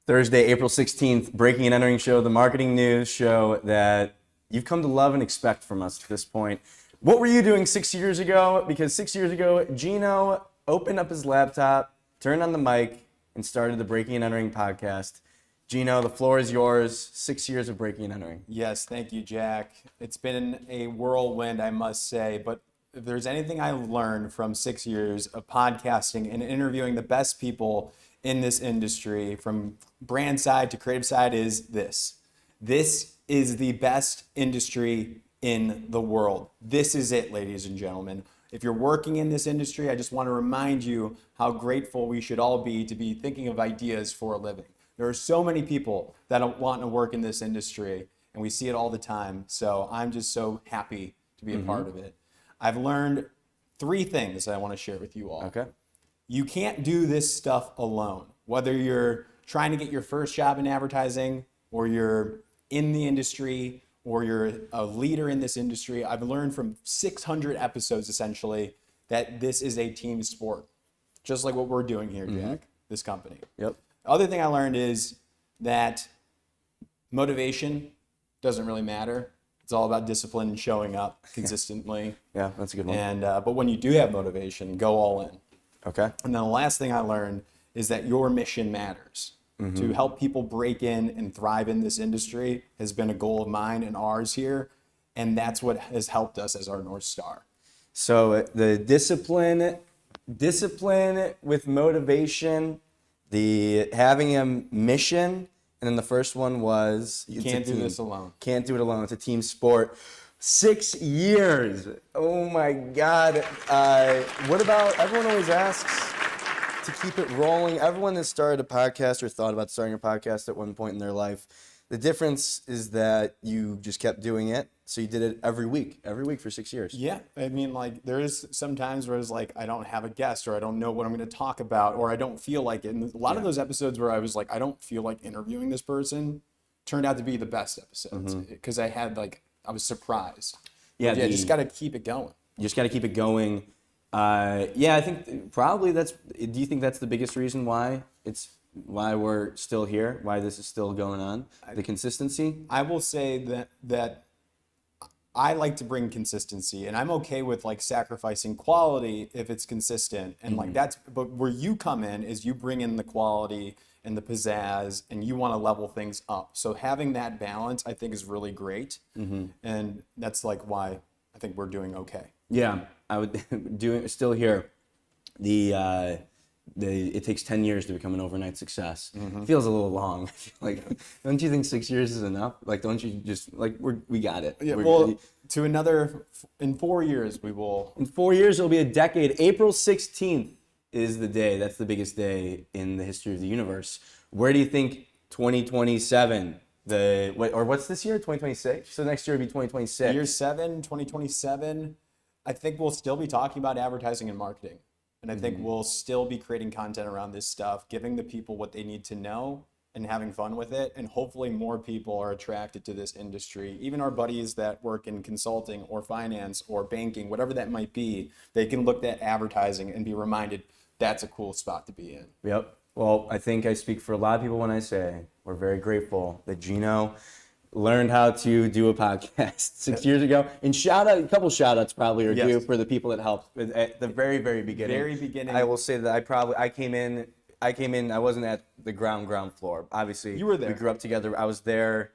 Thursday, April 16th, Breaking and Entering Show, the marketing news show that you've come to love and expect from us at this point. What were you doing 6 years ago? Because 6 years ago, Gino opened up his laptop, turned on the mic, and started the Breaking and Entering podcast. Gino, the floor is yours. 6 years of Breaking and Entering. Yes, thank you, Jack. It's been a whirlwind, I must say, but if there's anything I learned from 6 years of podcasting and interviewing the best people in this industry, from brand side to creative side, is this. This is the best industry in the world. This is it, ladies and gentlemen. If you're working in this industry, I just want to remind you how grateful we should all be to be thinking of ideas for a living. There are so many people that want to work in this industry, and we see it all the time. So I'm just so happy to be a part of it. I've learned 3 things that I want to share with you all. Okay. You can't do this stuff alone. Whether you're trying to get your first job in advertising, or you're in the industry, or you're a leader in this industry, I've learned from 600 episodes essentially that this is a team sport. Just like what we're doing here, Jack, this company. Yep. The other thing I learned is that motivation doesn't really matter. It's all about discipline and showing up consistently. Yeah, that's a good one. And but when you do have motivation, go all in. Okay. And then the last thing I learned is that your mission matters. To help people break in and thrive in this industry has been a goal of mine and ours here. And that's what has helped us as our North Star. So the discipline with motivation, the having a mission, and then the first one was You can't do this alone. Can't do it alone. It's a team sport. 6 years. Oh my God. What about, everyone always asks to keep it rolling. Everyone that started a podcast or thought about starting a podcast at one point in their life, the difference is that you just kept doing it. So you did it every week for 6 years. Yeah. I mean, like, there is some times where it's like, I don't have a guest, or I don't know what I'm going to talk about, or I don't feel like it. And a lot of those episodes where I was like, I don't feel like interviewing this person turned out to be the best episodes because I was surprised. Yeah, But just got to keep it going. You just got to keep it going. I think probably do you think that's the biggest reason why we're still here, why this is still going on? The consistency? I will say that I like to bring consistency, and I'm okay with like sacrificing quality if it's consistent. And like but where you come in is you bring in the quality and the pizzazz, and you want to level things up. So having that balance, I think, is really great. And that's like why I think we're doing okay. Yeah, I would still here. It takes 10 years to become an overnight success. It feels a little long. Like, don't you think 6 years is enough? Like, don't you just like we got it? Yeah, in 4 years we will. In 4 years it'll be a decade. April 16th is the day. That's the biggest day in the history of the universe. Where do you think 2027? What's this year? 2026. So next year will be 2026. Year 7, 2027. I think we'll still be talking about advertising and marketing. And I think we'll still be creating content around this stuff, giving the people what they need to know and having fun with it. And hopefully more people are attracted to this industry. Even our buddies that work in consulting or finance or banking, whatever that might be, they can look at advertising and be reminded that's a cool spot to be in. Yep. Well, I think I speak for a lot of people when I say we're very grateful that Gino learned how to do a podcast 6 years ago. And a couple shout outs probably are due for the people that helped at the very, very beginning. Very beginning. I will say that I came in, I wasn't at the ground floor. Obviously, you were there. We grew up together. I was there.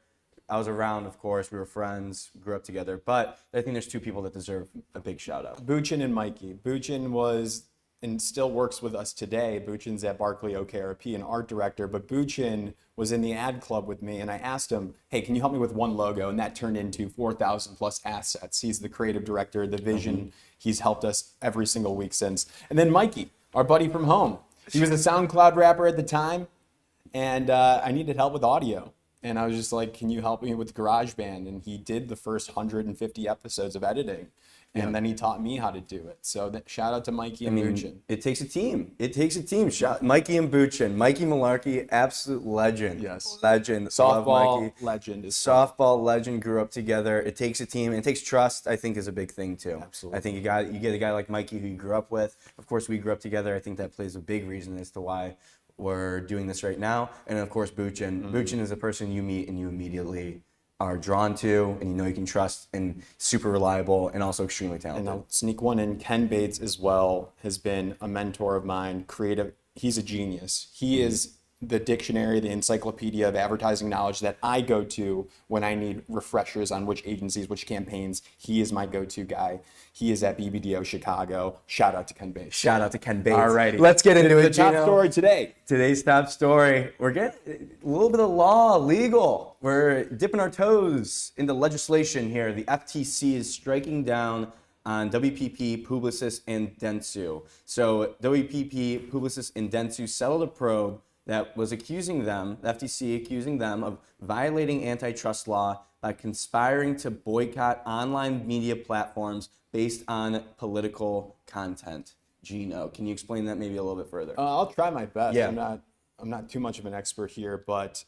I was around, of course. We were friends, grew up together. But I think there's 2 people that deserve a big shout out. Buchin and Mikey. Buchin was and still works with us today. Buchin's at Barclay OKRP, an art director, but Buchin was in the ad club with me, and I asked him, hey, can you help me with one logo? And that turned into 4,000 plus assets. He's the creative director, the vision. He's helped us every single week since. And then Mikey, our buddy from home. He was a SoundCloud rapper at the time, and I needed help with audio. And I was just like, can you help me with GarageBand? And he did the first 150 episodes of editing. And then he taught me how to do it. So shout out to Mikey and Buchin. It takes a team. It takes a team. Mikey and Buchin. Mikey Malarkey, absolute legend. Yes. Legend. Love Softball Mikey. legend. Softball legend, grew up together. It takes a team, and it takes trust, I think, is a big thing too. Absolutely. I think you get a guy like Mikey who you grew up with. Of course, we grew up together. I think that plays a big reason as to why we're doing this right now. And of course, Buchin. Buchin is a person you meet and you immediately are drawn to, and you know you can trust, and super reliable, and also extremely talented. And I'll sneak one in. Ken Bates as well has been a mentor of mine. Creative. He's a genius. He is the dictionary, the encyclopedia of advertising knowledge that I go to when I need refreshers on which agencies, which campaigns. He is my go-to guy. He is at BBDO Chicago. Shout out to Ken Bates. Shout out to Ken Bates. Alrighty. Let's get into it, The top Gino. story today. Today's top story. We're getting a little bit of law, legal. We're dipping our toes into legislation here. The FTC is striking down on WPP, Publicis, and Dentsu. So WPP, Publicis, and Dentsu settled a probe that was accusing them, the FTC accusing them of violating antitrust law by conspiring to boycott online media platforms based on political content. Gino, can you explain that maybe a little bit further? I'll try my best. Yeah. I'm not too much of an expert here, but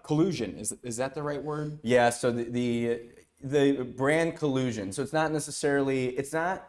collusion, is that the right word? Yeah, so the brand collusion. So it's not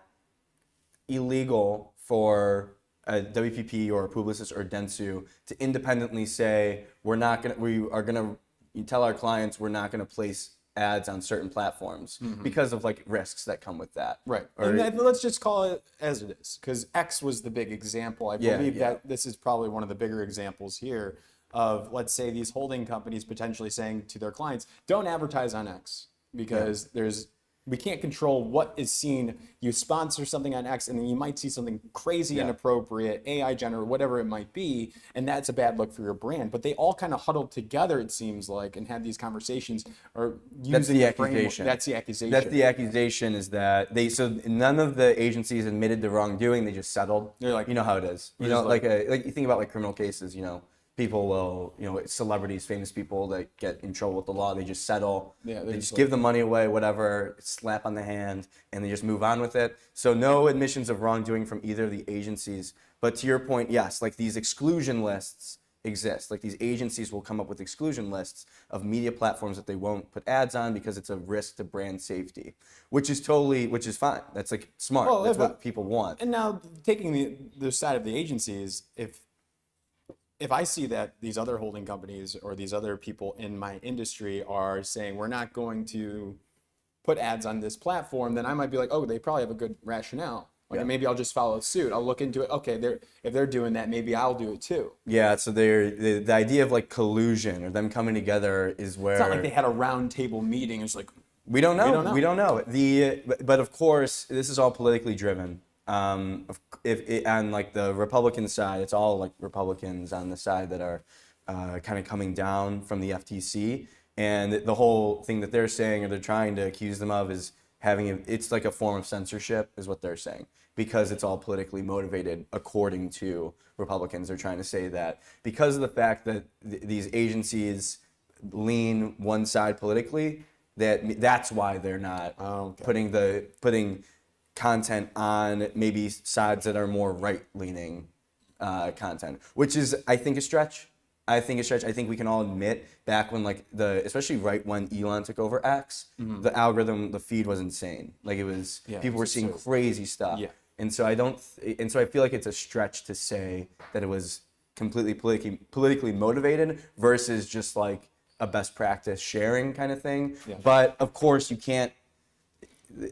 illegal for a WPP or a Publicis or Dentsu to independently say you tell our clients we're not going to place ads on certain platforms because of like risks that come with that. Right. Or, And let's just call it as it is, because X was the big example. I believe that this is probably one of the bigger examples here of, let's say, these holding companies potentially saying to their clients, don't advertise on X because we can't control what is seen. You sponsor something on X and then you might see something crazy inappropriate, AI generated, whatever it might be, and that's a bad look for your brand. But they all kind of huddled together, it seems like, and had these conversations or using That's the accusation. That's the accusation. That's the accusation is that so none of the agencies admitted to wrongdoing. They just settled. They're like, you know how it is. You know, like you think about like criminal cases. You know, people will, celebrities, famous people that get in trouble with the law, they just settle. Yeah, they just give the money away, whatever, slap on the hand, and they just move on with it. So no admissions of wrongdoing from either of the agencies. But to your point, yes, like these exclusion lists exist. Like these agencies will come up with exclusion lists of media platforms that they won't put ads on because it's a risk to brand safety, which is fine. That's like smart. Well, That's what people want. And now taking the side of the agencies, if I see that these other holding companies or these other people in my industry are saying we're not going to put ads on this platform, then I might be like, oh, they probably have a good rationale. Like maybe I'll just follow suit. I'll look into it. Okay, if they're doing that, maybe I'll do it too. Yeah, so the idea of like collusion or them coming together is where It's not like they had a round table meeting. It's like we don't know. We don't know. But of course, this is all politically driven. If on like the Republican side, it's all like Republicans on the side that are kind of coming down from the FTC, and the whole thing that they're saying or they're trying to accuse them of is it's like a form of censorship, is what they're saying, because it's all politically motivated. According to Republicans, they're trying to say that because of the fact that these agencies lean one side politically, that's why they're not putting content on maybe sides that are more right-leaning content, which is, I think, a stretch. I think we can all admit back when especially right when Elon took over X, the algorithm, the feed was insane. Like it was, people were seeing crazy stuff. Yeah. And so I feel like it's a stretch to say that it was completely politically motivated versus just like a best practice sharing kind of thing. Yeah. But of course you can't.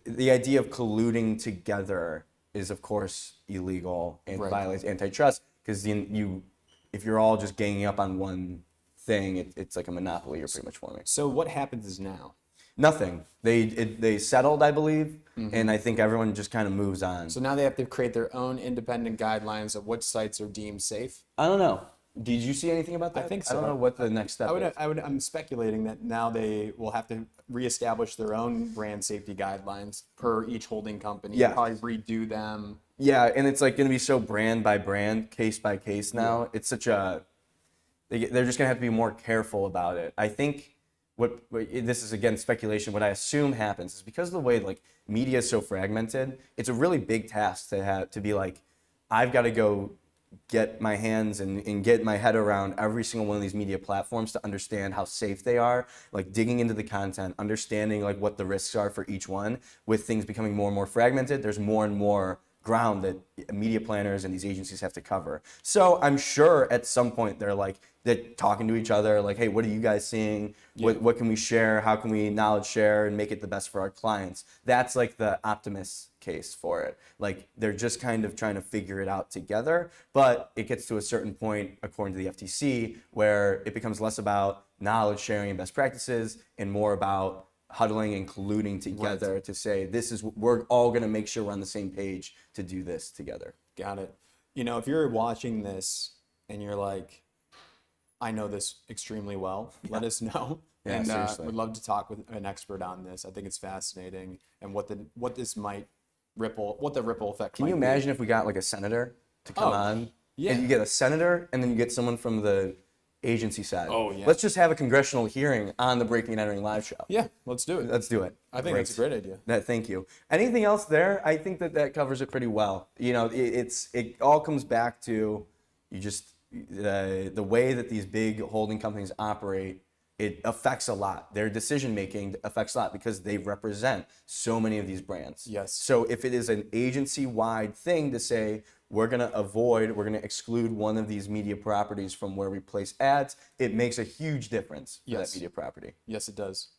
The idea of colluding together is, of course, illegal and violates antitrust because if you're all just ganging up on one thing, it's like a monopoly you're pretty much forming. So what happens now? Nothing. They settled, I believe, and I think everyone just kind of moves on. So now they have to create their own independent guidelines of which sites are deemed safe? I don't know. Did you see anything about that? I think so. I don't know what the next step is. I'm speculating that now they will have to reestablish their own brand safety guidelines per each holding company. Yeah. Probably redo them. Yeah, and it's like going to be so brand by brand, case by case now. Yeah. It's they're just going to have to be more careful about it. I think this is again speculation. What I assume happens is because of the way like media is so fragmented, it's a really big task to be like, I've got to go get my hands and get my head around every single one of these media platforms to understand how safe they are, like digging into the content, understanding like what the risks are for each one. With things becoming more and more fragmented, there's more and more ground that media planners and these agencies have to cover. So I'm sure at some point they're talking to each other, like, hey, what are you guys seeing? Yeah. What can we share? How can we knowledge share and make it the best for our clients? That's like the optimist case for it. Like they're just kind of trying to figure it out together, but it gets to a certain point, according to the FTC, where it becomes less about knowledge sharing and best practices and more about huddling and colluding together to say, we're all going to make sure we're on the same page to do this together. Got it. If you're watching this and you're like, I know this extremely well, let us know. Yeah, and seriously. would love to talk with an expert on this. I think it's fascinating, and what the ripple effect. Can you imagine if we got like a senator to come on? Yeah. And you get a senator and then you get someone from the agency side. Oh, yeah. Let's just have a congressional hearing on the Breaking and Entering live show. Yeah, let's do it. Let's do it. I think that's a great idea. Thank you. Anything else there? I think that covers it pretty well. It all comes back to the way that these big holding companies operate. It affects a lot. Their decision making affects a lot because they represent so many of these brands. Yes. So if it is an agency-wide thing to say we're going to exclude one of these media properties from where we place ads, it makes a huge difference for that media property. Yes, it does.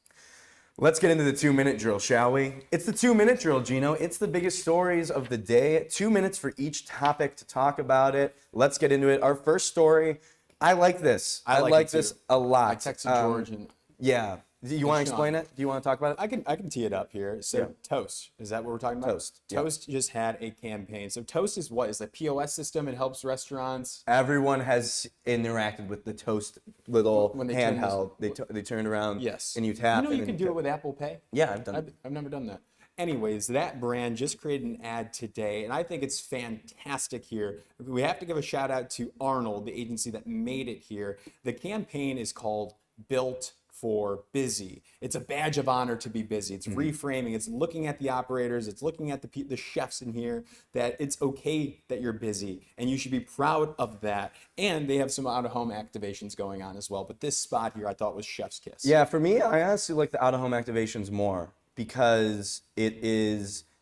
Let's get into the 2-minute drill, shall we? It's the 2-minute drill, Gino. It's the biggest stories of the day. 2 minutes for each topic to talk about it. Let's get into it. Our first story, I like this. I like this a lot. I texted George and yeah. Do you want to explain it? Do you want to talk about it? I can tee it up here. So Toast, is that what we're talking about? Toast, yeah. Toast just had a campaign. So Toast is what? Is a POS system. It helps restaurants. Everyone has interacted with the Toast little When they handheld. They turn around. Yes. And you tap. You can do it with Apple Pay. Yeah, I've done it. I've never done that. Anyways, that brand just created an ad today, and I think it's fantastic here. We have to give a shout out to Arnold, the agency that made it here. The campaign is called Built for Busy. It's a badge of honor to be busy. It's reframing. It's looking at the operators. It's looking at the chefs in here, that it's okay that you're busy, and you should be proud of that. And they have some out-of-home activations going on as well. But this spot here I thought was chef's kiss. Yeah, for me, I honestly like the out-of-home activations more because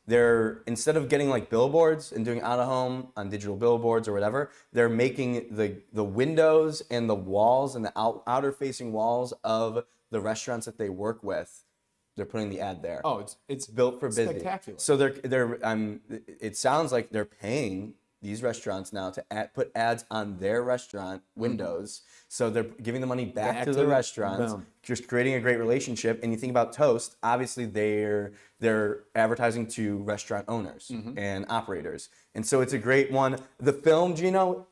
they're instead of getting like billboards and doing out-of-home on digital billboards or whatever, they're making the windows and the walls and the outer-facing walls of the restaurants that they work with. They're putting the ad there. Oh, it's Built for busy. spectacular. So it sounds like they're paying these restaurants now to put ads on their restaurant windows. So they're giving the money back to the restaurants, just creating a great relationship. And you think about Toast, obviously they're advertising to restaurant owners and operators. And so it's a great one. The film, Gino,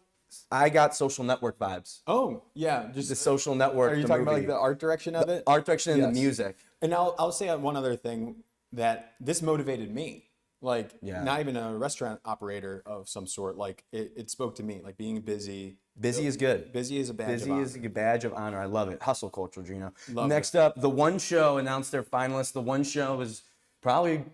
I got Social Network vibes. Oh, yeah. Just The Social Network. Are you talking about like the art direction of it? Art direction and Yes. the music. And I'll say one other thing, that this motivated me. Like, Yeah. not even a restaurant operator of some sort. Like, it spoke to me. Like, being busy. Busy is good. Busy is a badge of Busy honor. is a badge of honor. I love it. Hustle culture, Gino. Love Next up, The One Show announced their finalists. The One Show is probably,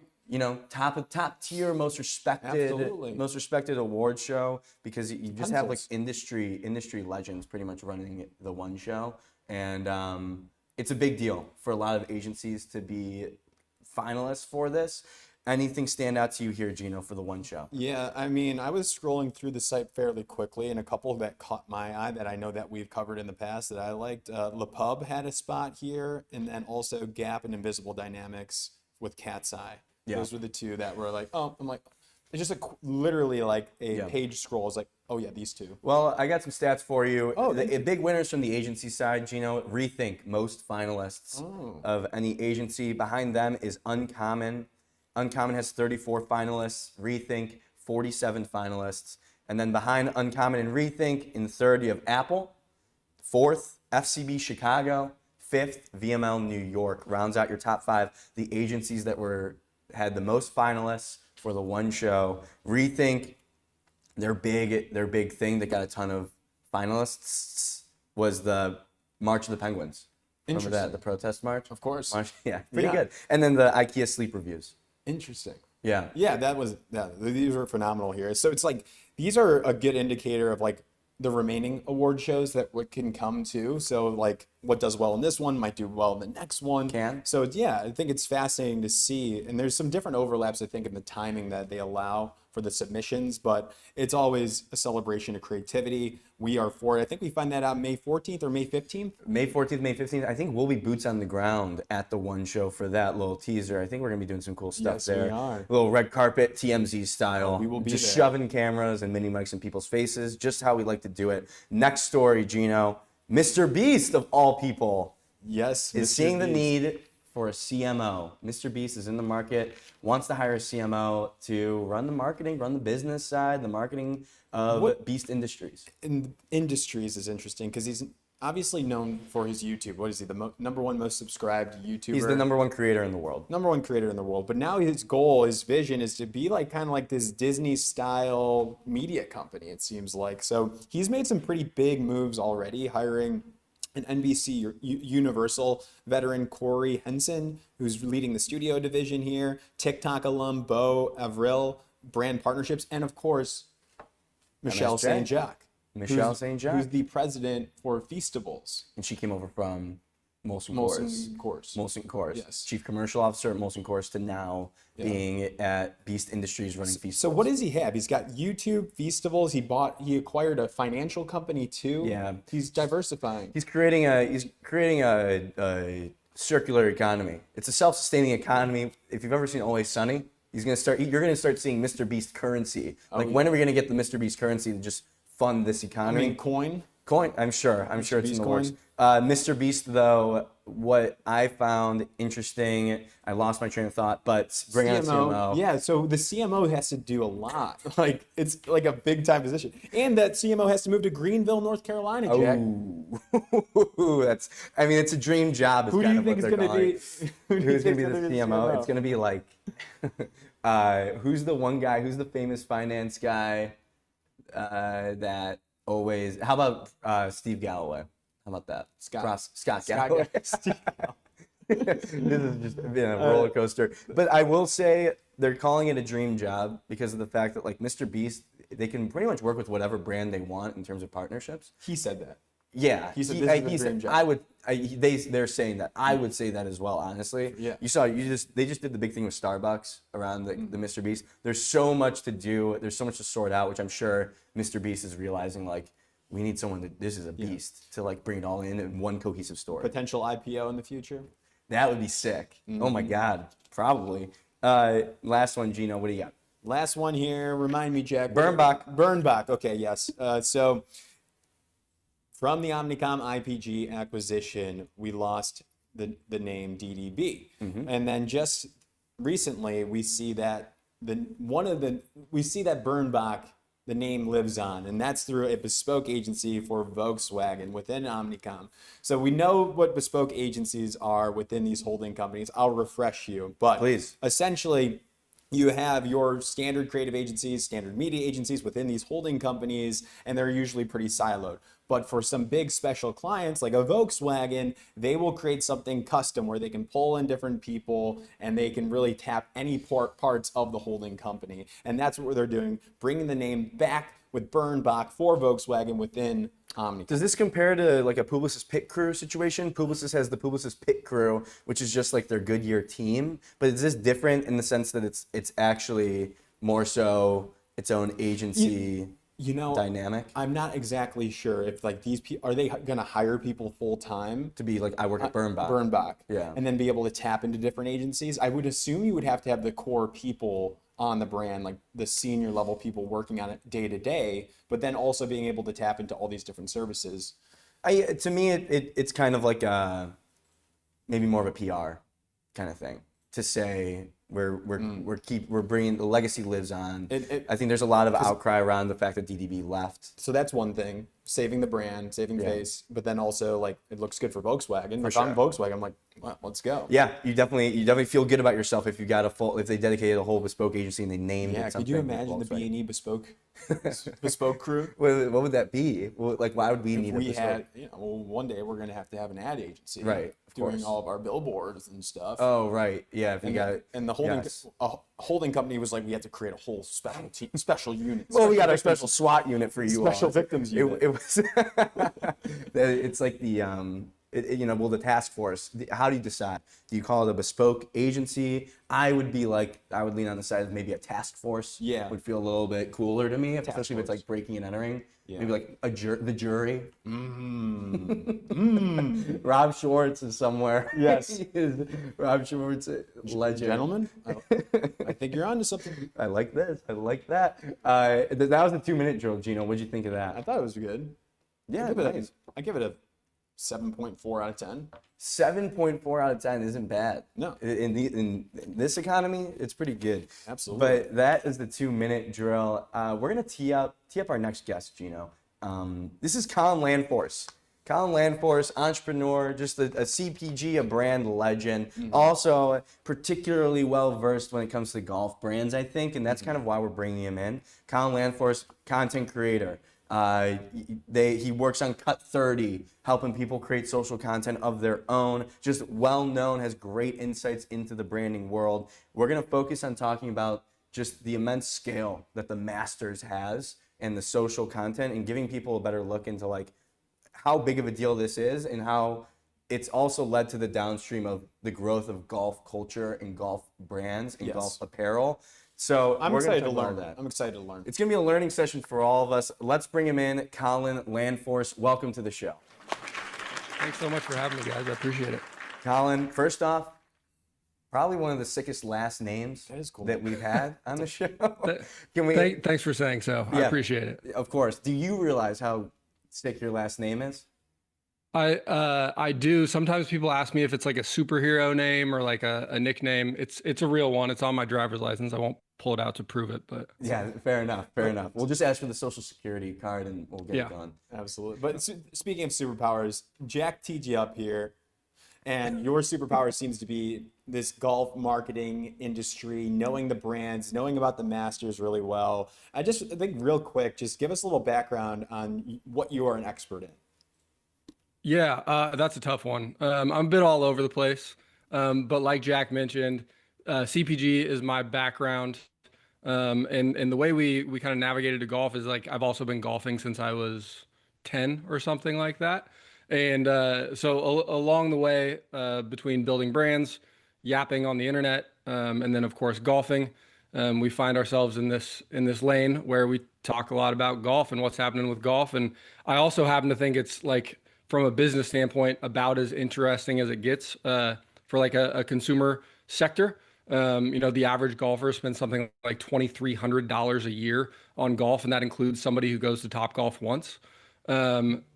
top tier, most respected award show because you just have like industry legends pretty much running The One Show, and it's a big deal for a lot of agencies to be finalists for this. Anything stand out to you here, Gino, for The One Show? Yeah, I mean, I was scrolling through the site fairly quickly, and a couple that caught my eye that I know that we've covered in the past that I liked. Le Pub had a spot here, and then also Gap and Invisible Dynamics with Cat's Eye. Yeah. Those were the two that were like, oh, I'm like, it's just literally like a page scroll. It's like, oh yeah, these two. Well, I got some stats for you. Oh, the big winners from the agency side, Gino. Rethink, most finalists of any agency. Behind them is Uncommon. Uncommon has 34 finalists. Rethink, 47 finalists. And then behind Uncommon and Rethink, in third, you have Apple. Fourth, FCB Chicago. Fifth, VML New York. Rounds out your top 5. The agencies that had the most finalists for The One Show. Rethink, their big thing that got a ton of finalists was the March of the Penguins. Remember that, the protest march? Of course. Yeah, pretty Yeah. good. And then the IKEA sleep reviews. Interesting. Yeah. Yeah, these were phenomenal here. So it's like these are a good indicator of like the remaining award shows that what can come to. So like what does well in this one might do well in the next one. Can. So yeah, I think it's fascinating to see. And there's some different overlaps, I think, in the timing that they allow for the submissions, but it's always a celebration of creativity. We are for it. I think we find that out May 14th or May 15th. May 14th, May 15th. I think we'll be boots on the ground at the one show for that little teaser. I think we're going to be doing some cool stuff Yes, there. we are. A little red carpet, TMZ style. We will be just there. shoving cameras and mini mics in people's faces, just how we like to do it. Next story, Gino. Mr. Beast, of all people, Yes, is Mr. seeing the Beast. need for a CMO. Mr. Beast is in the market, wants to hire a CMO to run the marketing, run the business side, the marketing of Beast Industries. In industries is interesting because he's obviously known for his YouTube. What is he? The number one most subscribed YouTuber. He's the number one creator in the world. Number one creator in the world. But now his goal, his vision is to be like kind of like this Disney style media company, it seems like. So he's made some pretty big moves already, hiring an NBC Universal veteran, Corey Henson, who's leading the studio division here, TikTok alum Bo Avril, brand partnerships, and of course, Michelle MSJ. St. Jacques. Michelle St. Jacques. Who's the president for Feastables. And she came over from Molson Molson Coors. Coors. Molson Coors. Yes. Chief Commercial Officer at Molson Coors to now being at Beast Industries running Feastables. So what does he have? He's got YouTube, Feastables. He acquired a financial company too. Yeah. He's diversifying. He's creating a circular economy. It's a self-sustaining economy. If you've ever seen Always Sunny, you're gonna start seeing Mr. Beast currency. When are we gonna get the Mr. Beast currency to just fund this I economy? mean, coin. Coin, I'm sure it's in Beast the coin? works. Mr. Beast, though, what I found interesting, I lost my train of thought, but bring on CMO. Yeah, so the CMO has to do a lot. Like it's like a big time position, and that CMO has to move to Greenville, North Carolina. Jack. Ooh, it's a dream job. Who do you think is going to be? Who's going to be the CMO? It's going to be like, who's the one guy? Who's the famous finance guy that always? How about Steve Galloway? How about that? Scott Galloway. This has just been a roller coaster. But I will say they're calling it a dream job because of the fact that like Mr. Beast, they can pretty much work with whatever brand they want in terms of partnerships. He said that. Yeah, He said this is a dream job. They're saying that. I would say that as well, honestly. Yeah. They just did the big thing with Starbucks around the Mr. Beast. There's so much to do. There's so much to sort out, which I'm sure Mr. Beast is realizing. Like, we need someone this is a beast to like bring it all in one cohesive story. Potential IPO in the future. That would be sick. Oh my God, probably. Last one, Gino. What do you got? Last one here. Remind me, Jack. Bernbach. Bernbach. Okay, yes. So from the Omnicom IPG acquisition, we lost the name DDB, and then just recently we see that Bernbach, the name lives on, and that's through a bespoke agency for Volkswagen within Omnicom. So we know what bespoke agencies are within these holding companies. I'll refresh you, but Please. essentially, you have your standard creative agencies, standard media agencies within these holding companies, and they're usually pretty siloed. But for some big special clients like a Volkswagen, they will create something custom where they can pull in different people and they can really tap any parts of the holding company. And that's what they're doing, bringing the name back with Bernbach for Volkswagen within Omnicom. Does this compare to like a Publicis Pit Crew situation? Publicis has the Publicis Pit Crew, which is just like their Goodyear team. But is this different in the sense that it's actually more so its own agency dynamic? I'm not exactly sure if like these people, are they going to hire people full time? To be like, I work at Bernbach. Bernbach. Yeah. And then be able to tap into different agencies. I would assume you would have to have the core people on the brand, like the senior level people working on it day to day, but then also being able to tap into all these different services. To me, it's kind of like maybe more of a PR kind of thing to say, we're bringing the legacy lives on. It- I think there's a lot of outcry around the fact that DDB left. So that's one thing, saving the brand, saving Yeah. face, but then also like it looks good for Volkswagen. If sure. I'm Volkswagen, I'm like, well, let's go. Yeah, you definitely feel good about yourself if if they dedicated a whole bespoke agency and they named Yeah, it could something. you imagine the Volkswagen. B&E bespoke crew? What would that be? Like, why would we need a We bespoke? had, well, one day we're going to have an ad agency, Right, of doing course. all of our billboards and stuff. Oh, right. Yeah, if you and, got it. and the holding Yes. holding company was like, we had to create a whole special unit. Well, we got our victims- special SWAT unit for you special all. victims unit. It was. It's like the the task force. How do you decide? Do you call it a bespoke agency? I would lean on the side of maybe a task force. Yeah. Would feel a little bit cooler to me, especially if it's force. like breaking and entering. Yeah. Maybe like the jury. Rob Schwartz is somewhere. Yes. He is. Rob Schwartz, legend. Gentlemen, I think you're onto something. I like this. I like that. That was a 2-minute drill, Gino. What'd you think of I that? thought it was good. Yeah, nice. I give it a 7.4 out of 10. 7.4 out of 10 isn't bad. No. In this economy, it's pretty good. Absolutely. But that is the 2-minute drill. We're gonna tee up our next guest, Gino. This is Colin Landforce. Colin Landforce, entrepreneur, just a CPG, a brand legend. Also particularly well versed when it comes to golf brands, I think, and that's kind of why we're bringing him in. Colin Landforce, content creator. He works on Cut 30, helping people create social content of their own. Just well known, has great insights into the branding world. We're gonna focus on talking about just the immense scale that the Masters has and the social content, and giving people a better look into like how big of a deal this is and how it's also led to the downstream of the growth of golf culture and golf brands and Yes. golf apparel. So I'm we're excited gonna to talk about learn. that. I'm excited to learn. It's going to be a learning session for all of us. Let's bring him in. Colin Landforce, welcome to the show. Thanks so much for having me, guys. I appreciate it. Colin, first off, probably one of the sickest last names That is cool. that we've had on the show. Can we? Thanks for saying so. I Yeah. appreciate it. Of course. Do you realize how sick your last name is? I do. Sometimes people ask me if it's like a superhero name or like a nickname. It's a real one. It's on my driver's license. I won't pull it out to prove it, but Yeah, fair enough. Fair enough. We'll just ask for the social security card and we'll get Yeah. it done. Absolutely. But speaking of superpowers, Jack teed you up here, and your superpower seems to be this golf marketing industry, knowing the brands, knowing about the Masters really well. I think real quick, just give us a little background on what you are an expert in. yeah, that's a tough one. I'm a bit all over the place, but like Jack mentioned, CPG is my background, and the way we kind of navigated to golf is like I've also been golfing since I was 10 or something like that. And so along the way, between building brands, yapping on the internet, and then of course golfing, we find ourselves in this lane where we talk a lot about golf and what's happening with golf. And I also happen to think it's like from a business standpoint about as interesting as it gets for like a consumer sector. The average golfer spends something like $2,300 a year on golf, and that includes somebody who goes to Topgolf once.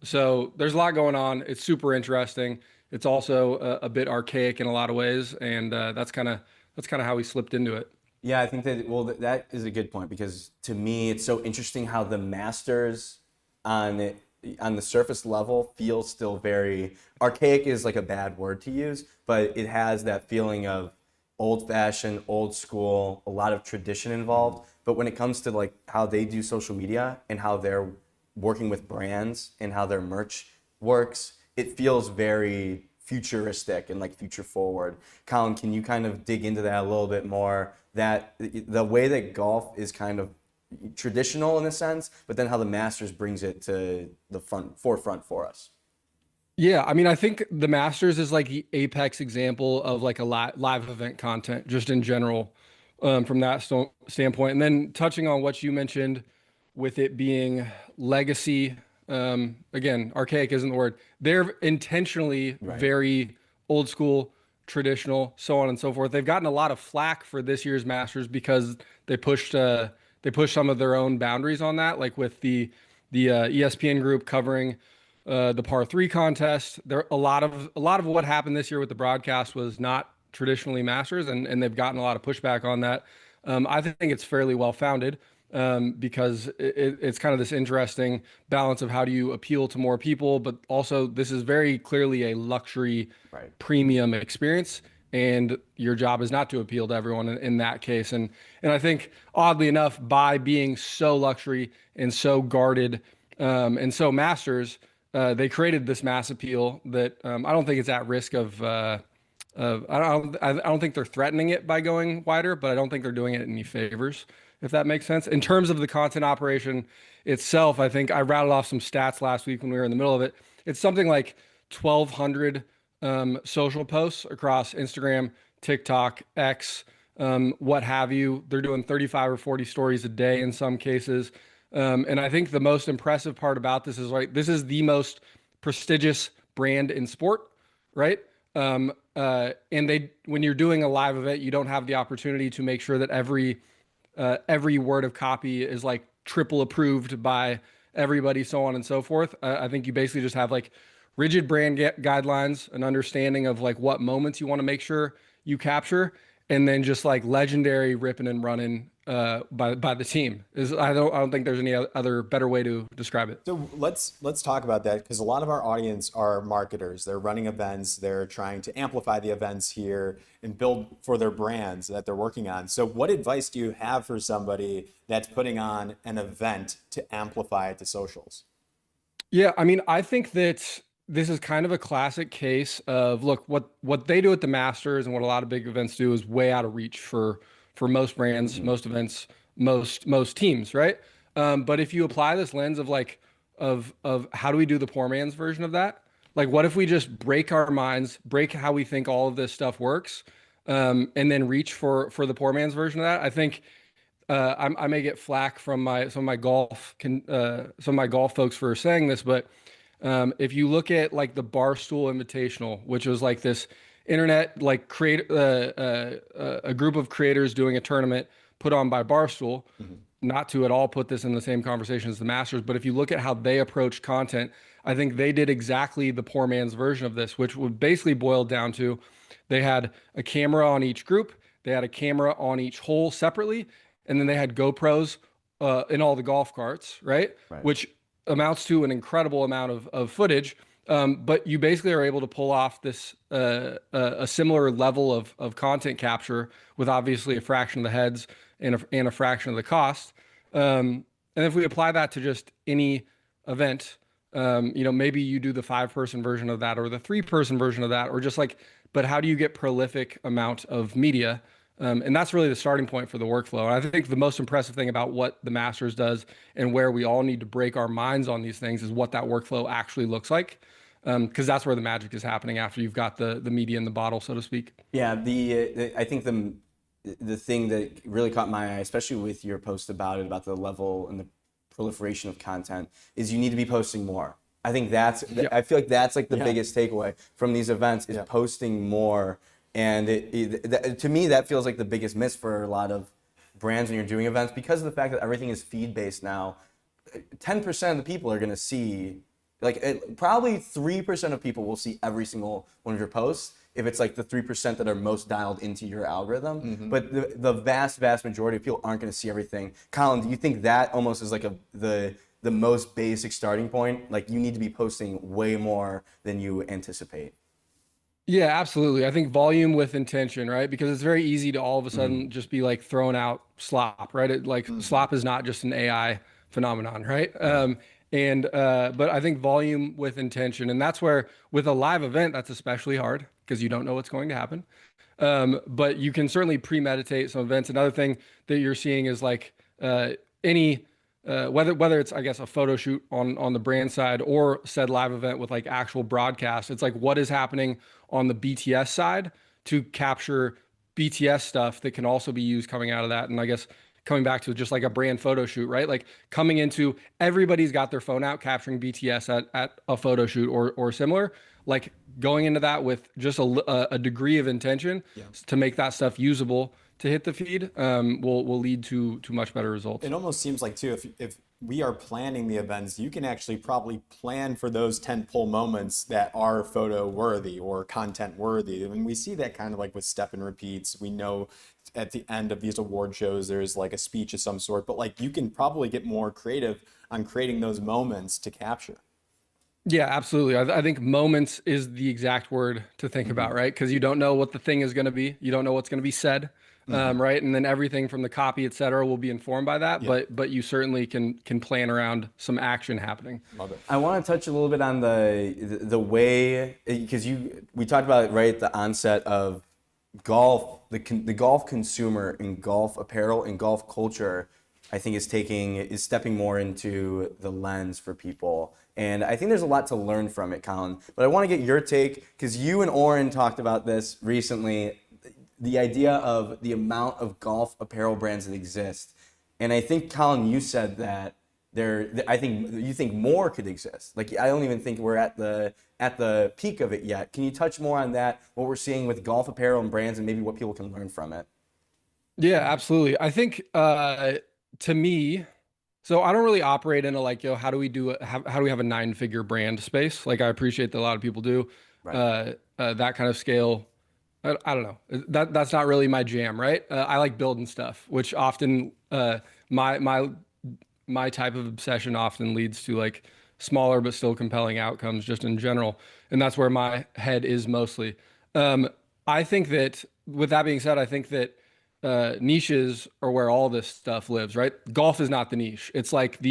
So there's a lot going on. It's super interesting. It's also a bit archaic in a lot of ways, and that's kind of how we slipped into it. Yeah, I think that is a good point, because to me it's so interesting how the Masters on the surface level feels still very archaic, is like a bad word to use, but it has that feeling of old-fashioned, old school, a lot of tradition involved. But when it comes to like how they do social media and how they're working with brands and how their merch works, it feels very futuristic and like future forward. Colin, can you kind of dig into that a little bit more? That the way that golf is kind of traditional in a sense, but then how the Masters brings it to the forefront for us. Yeah, I mean, I think the Masters is like the apex example of like a live event content, just in general, from that standpoint. And then touching on what you mentioned with it being legacy, again, archaic isn't the word. They're intentionally very old school, traditional, so on and so forth. They've gotten a lot of flack for this year's Masters because they pushed some of their own boundaries on that, like with the ESPN group covering the par 3 contest. There a lot of what happened this year with the broadcast was not traditionally masters, and they've gotten a lot of pushback on that. I think it's fairly well founded, because it's kind of this interesting balance of how do you appeal to more people, but also this is very clearly a luxury Right. premium experience, and your job is not to appeal to everyone in that case. And I think oddly enough, by being so luxury and so guarded, and so masters, they created this mass appeal that, I don't think it's at risk of. I don't think they're threatening it by going wider, but I don't think they're doing it any favors, if that makes sense. In terms of the content operation itself, I think I rattled off some stats last week when we were in the middle of it. It's something like 1,200 social posts across Instagram, TikTok, X, what have you. They're doing 35 or 40 stories a day in some cases. And I think the most impressive part about this is, like, this is the most prestigious brand in sport, right? And when you're doing a live event, you don't have the opportunity to make sure that every word of copy is like triple approved by everybody, so on and so forth. I think you basically just have like rigid brand guidelines, an understanding of like what moments you want to make sure you capture, and then just like legendary ripping and running by the team. I don't think there's any other better way to describe it. So let's talk about that, because a lot of our audience are marketers. They're running events. They're trying to amplify the events here and build for their brands that they're working on. So what advice do you have for somebody that's putting on an event to amplify it to socials? Yeah, I mean, I think that this is kind of a classic case of, look, what they do at the Masters and what a lot of big events do is way out of reach for most brands, most events, most teams, right? But if you apply this lens of like of how do we do the poor man's version of that? Like, what if we just break our minds, break how we think all of this stuff works, and then reach for the poor man's version of that? I think I may get flack from some of my golf folks for saying this, but if you look at like the Barstool Invitational, which was like this internet like a group of creators doing a tournament put on by Barstool, not to at all put this in the same conversation as the Masters, but if you look at how they approach content, I think they did exactly the poor man's version of this, which would basically boil down to they had a camera on each group, they had a camera on each hole separately, and then they had GoPros in all the golf carts, right? Which amounts to an incredible amount of footage. But you basically are able to pull off this a similar level of content capture with obviously a fraction of the heads and a fraction of the cost. And if we apply that to just any event, maybe you do the 5-person version of that or the 3-person version of that, or just like, but how do you get prolific amount of media? And that's really the starting point for the workflow. And I think the most impressive thing about what the Masters does and where we all need to break our minds on these things is what that workflow actually looks like. Because that's where the magic is happening after you've got the media in the bottle, so to speak. Yeah, I think the thing that really caught my eye, especially with your post about the level and the proliferation of content, is you need to be posting more. I think I feel like that's like the biggest takeaway from these events is posting more. And to me, that feels like the biggest miss for a lot of brands when you're doing events, because of the fact that everything is feed-based now. 10% of the people are going to see, probably 3% of people will see every single one of your posts, if it's like the 3% that are most dialed into your algorithm. But the vast majority of people aren't going to see everything. Colin, do you think that almost is like the most basic starting point? Like, you need to be posting way more than you anticipate. Yeah, absolutely. I think volume with intention, right? Because it's very easy to all of a sudden just be like throwing out slop, right? Slop is not just an AI phenomenon, right? But I think volume with intention, and that's where with a live event, that's especially hard because you don't know what's going to happen. But you can certainly premeditate some events. Another thing that you're seeing is like whether it's, I guess, a photo shoot on the brand side or said live event with like actual broadcast, it's like what is happening on the BTS side to capture BTS stuff that can also be used coming out of that. And I guess coming back to just like a brand photo shoot, right? Like coming into, everybody's got their phone out capturing BTS at a photo shoot or similar, like going into that with just a degree of intention to make that stuff usable to hit the feed will lead to much better results. It almost seems like too, if we are planning the events, you can actually probably plan for those tentpole moments that are photo worthy or content worthy. And we see that kind of like with step and repeats. We know at the end of these award shows, there's like a speech of some sort, but like you can probably get more creative on creating those moments to capture. Yeah, absolutely. I think moments is the exact word to think about, right? Because you don't know what the thing is going to be. You don't know what's going to be said, right? And then everything from the copy, et cetera, will be informed by that. Yeah. But you certainly can plan around some action happening. Love it. I want to touch a little bit on the way, because we talked about it right at the onset of golf, the golf consumer and golf apparel and golf culture, I think is stepping more into the lens for people. And I think there's a lot to learn from it, Colin. But I want to get your take, because you and Oren talked about this recently, the idea of the amount of golf apparel brands that exist. And I think, Colin, you said that I think you think more could exist. Like, I don't even think we're at the peak of it yet. Can you touch more on that, what we're seeing with golf apparel and brands, and maybe what people can learn from it? Yeah, absolutely. I think to me, so I don't really operate in a like, how do we how do we have a 9-figure brand space? Like I appreciate that a lot of people do. Right. That kind of scale. I don't know. That's not really my jam, right? I like building stuff, which often my type of obsession often leads to like smaller but still compelling outcomes just in general. And that's where my head is mostly. I think that with that being said, I think that niches are where all this stuff lives, right? Golf is not the niche. It's like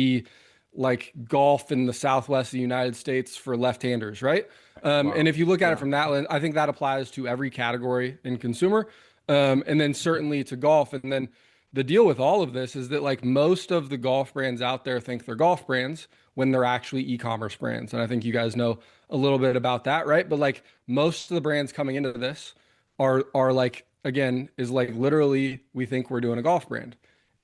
golf in the Southwest of the United States for left-handers, right? And if you look at it from that lens, I think that applies to every category in consumer, and then certainly to golf. And then the deal with all of this is that like most of the golf brands out there think they're golf brands when they're actually e-commerce brands. And I think you guys know a little bit about that, right? But like most of the brands coming into this are like, again, is like literally we think we're doing a golf brand.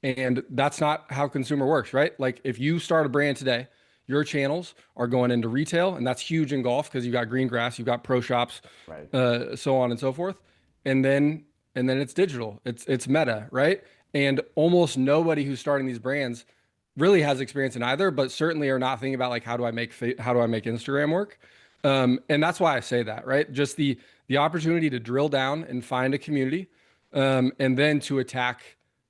And that's not how consumer works, right? Like if you start a brand today, your channels are going into retail, and that's huge in golf because you've got green grass, you've got pro shops, Right. so on and so forth. And then it's digital. It's meta, right? And almost nobody who's starting these brands really has experience in either, but certainly are not thinking about like how do I make Instagram work? And that's why I say that, right? Just the opportunity to drill down and find a community, and then to attack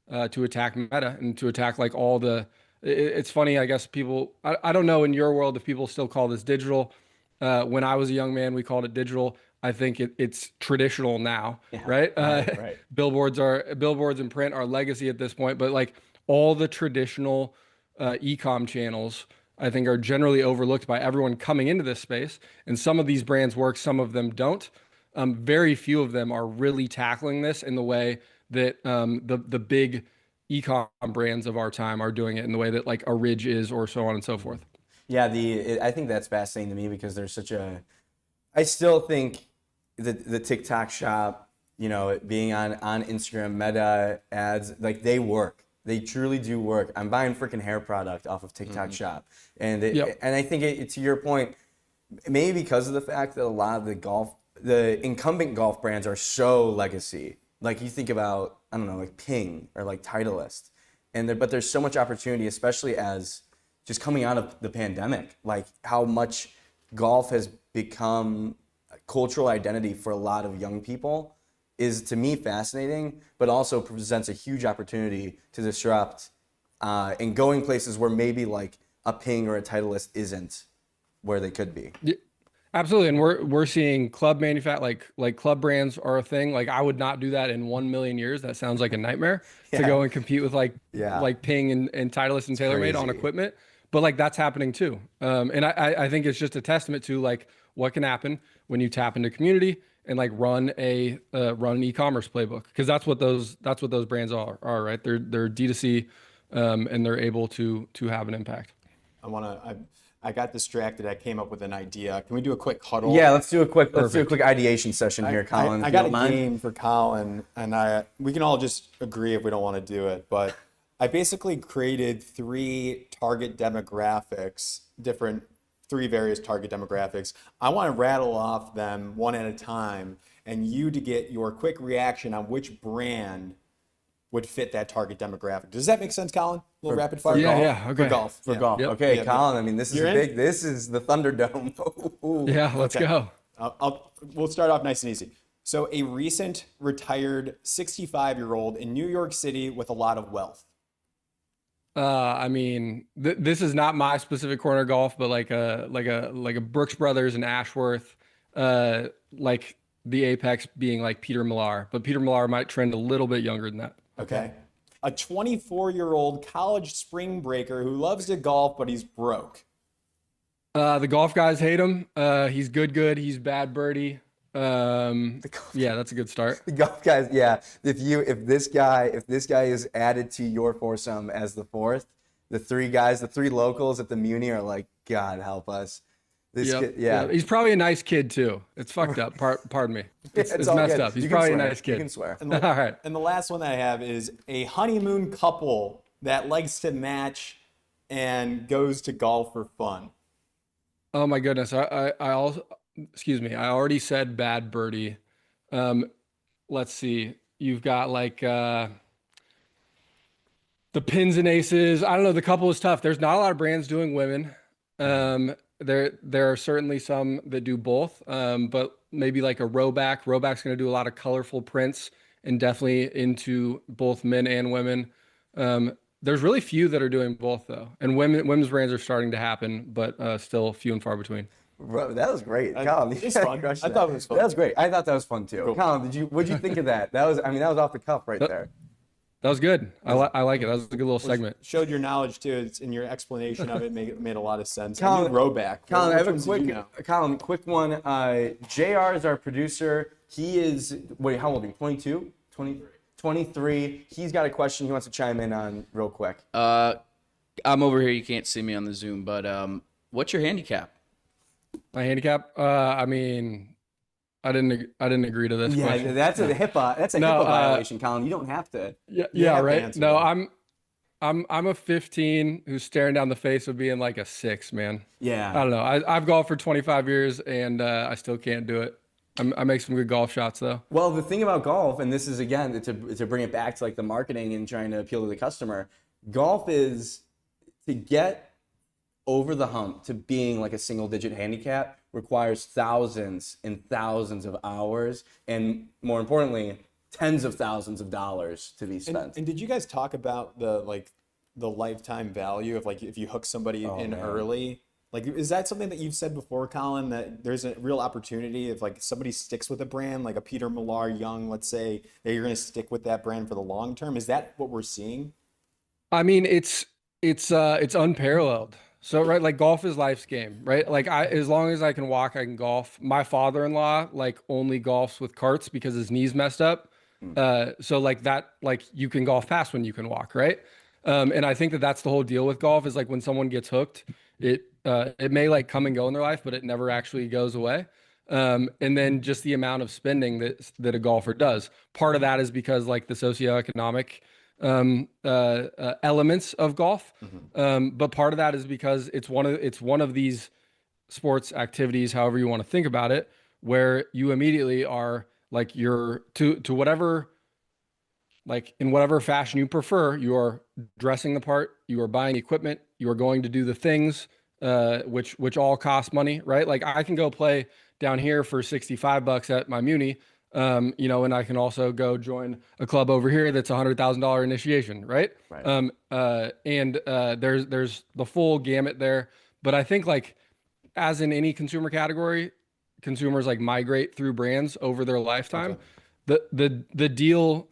meta and to attack like all the. It's funny, I guess people. I don't know in your world if people still call this digital. When I was a young man, we called it digital. I think it's traditional now, right? Right. Billboards and print are legacy at this point, but like all the traditional e-com channels, I think are generally overlooked by everyone coming into this space. And some of these brands work, some of them don't. Very few of them are really tackling this in the way that the big e-com brands of our time are doing it in the way that like a Ridge is, or so on and so forth. Yeah, I think that's fascinating to me because there's I still think the TikTok shop, being on Instagram, Meta ads, like they work. They truly do work. I'm buying freaking hair product off of TikTok shop. And and I think to your point, maybe because of the fact that a lot of the incumbent golf brands are so legacy. Like you think about, I don't know, like Ping or like Titleist. But there's so much opportunity, especially as just coming out of the pandemic, like how much golf has become a cultural identity for a lot of young people is to me fascinating, but also presents a huge opportunity to disrupt and going places where maybe like a Ping or a Titleist isn't where they could be. Yeah, absolutely. And we're seeing club like club brands are a thing. Like I would not do that in 1 million years. That sounds like a nightmare to go and compete with like Ping and Titleist and TaylorMade on equipment. But like that's happening too. And I think it's just a testament to like what can happen when you tap into community and like run an e-commerce playbook, because that's what those brands are right. They're D2C, and they're able to have an impact. I got distracted. I came up with an idea. Can we do a quick huddle? Yeah, let's do a quick ideation session here, Colin. I got a game for Colin, and we can all just agree if we don't want to do it. But I basically created three various target demographics. I want to rattle off them one at a time, and you to get your quick reaction on which brand would fit that target demographic. Does that make sense, Colin? A little rapid fire. Yeah, golf? yeah, okay. For golf. For Yeah. golf. Yep. Okay, Yeah, Colin. I mean, this is You're a in? big. This is the Thunderdome. Ooh. Yeah, let's Okay. go. We'll start off nice and easy. So, a recent retired 65-year-old in New York City with a lot of wealth. I mean, this is not my specific corner of golf, but like a Brooks Brothers and Ashworth, like the apex being like Peter Millar, but Peter Millar might trend a little bit younger than that. Okay. A 24-year-old college spring breaker who loves to golf, but he's broke. The golf guys hate him. He's good. He's bad birdie. Yeah, that's a good start. The golf guys, yeah. If this guy is added to your foursome as the fourth, the three locals at the Muni are like, God help us. This Yep. kid, yeah. He's probably a nice kid too. It's fucked up. Pardon me. It's all messed good. up. He's You can probably a swear. nice kid. You can swear. And All right. And the last one that I have is a honeymoon couple that likes to match and goes to golf for fun. Oh my goodness. I also, excuse me. I already said bad birdie. Let's see. You've got like the pins and aces. I don't know. The couple is tough. There's not a lot of brands doing women. There are certainly some that do both. But maybe like a Rowback. Rowback's going to do a lot of colorful prints and definitely into both men and women. There's really few that are doing both though. And women's brands are starting to happen, but still few and far between. Bro, that was great. Colin, It was fun. I thought it was fun. That was great. I thought that was fun too. Cool. Colin, what'd you think of that? That was off the cuff right there. That was good. I like it. That was a good little segment. Showed your knowledge too. It's in your explanation of it made a lot of sense. Colin- I knew Rowback. Colin, I Which have a ones did you know? quick one. JR is our producer. He is, wait, how old are you? 22? 23. He's got a question he wants to chime in on real quick. I'm over here. You can't see me on the Zoom, but what's your handicap? My handicap. I mean, I didn't agree to this Yeah, question. that's a HIPAA violation, Colin. You don't have to. Yeah, have to right. answer No, that. I'm a 15 who's staring down the face of being like a 6, man. Yeah. I don't know. I've golfed for 25 years and I still can't do it. I make some good golf shots though. Well, the thing about golf, and this is again to bring it back to like the marketing and trying to appeal to the customer, golf is to get over the hump to being like a single digit handicap requires thousands and thousands of hours and more importantly, tens of thousands of dollars to be spent. And did you guys talk about the lifetime value of like if you hook somebody in man. early? Like, is that something that you've said before, Colin, that there's a real opportunity if like somebody sticks with a brand, like a Peter Millar Young, let's say, that you're going to stick with that brand for the long term? Is that what we're seeing? I mean, it's unparalleled. So, right, like golf is life's game, right? Like as long as I can walk, I can golf. My father-in-law like only golfs with carts because his knees messed up. So like that, like you can golf fast when you can walk, right? And I think that that's the whole deal with golf is like when someone gets hooked, it may like come and go in their life, but it never actually goes away. And then just the amount of spending that a golfer does. Part of that is because like the socioeconomic elements of golf, but part of that is because it's one of these sports activities, however you want to think about it, where you immediately are like you're to whatever, like in whatever fashion you prefer, you are dressing the part, you are buying equipment, you are going to do the things which all cost money, right? Like I can go play down here for $65 at my Muni. And I can also go join a club over here that's $100,000 initiation, right? There's the full gamut there. But I think like as in any consumer category, consumers like migrate through brands over their lifetime. The deal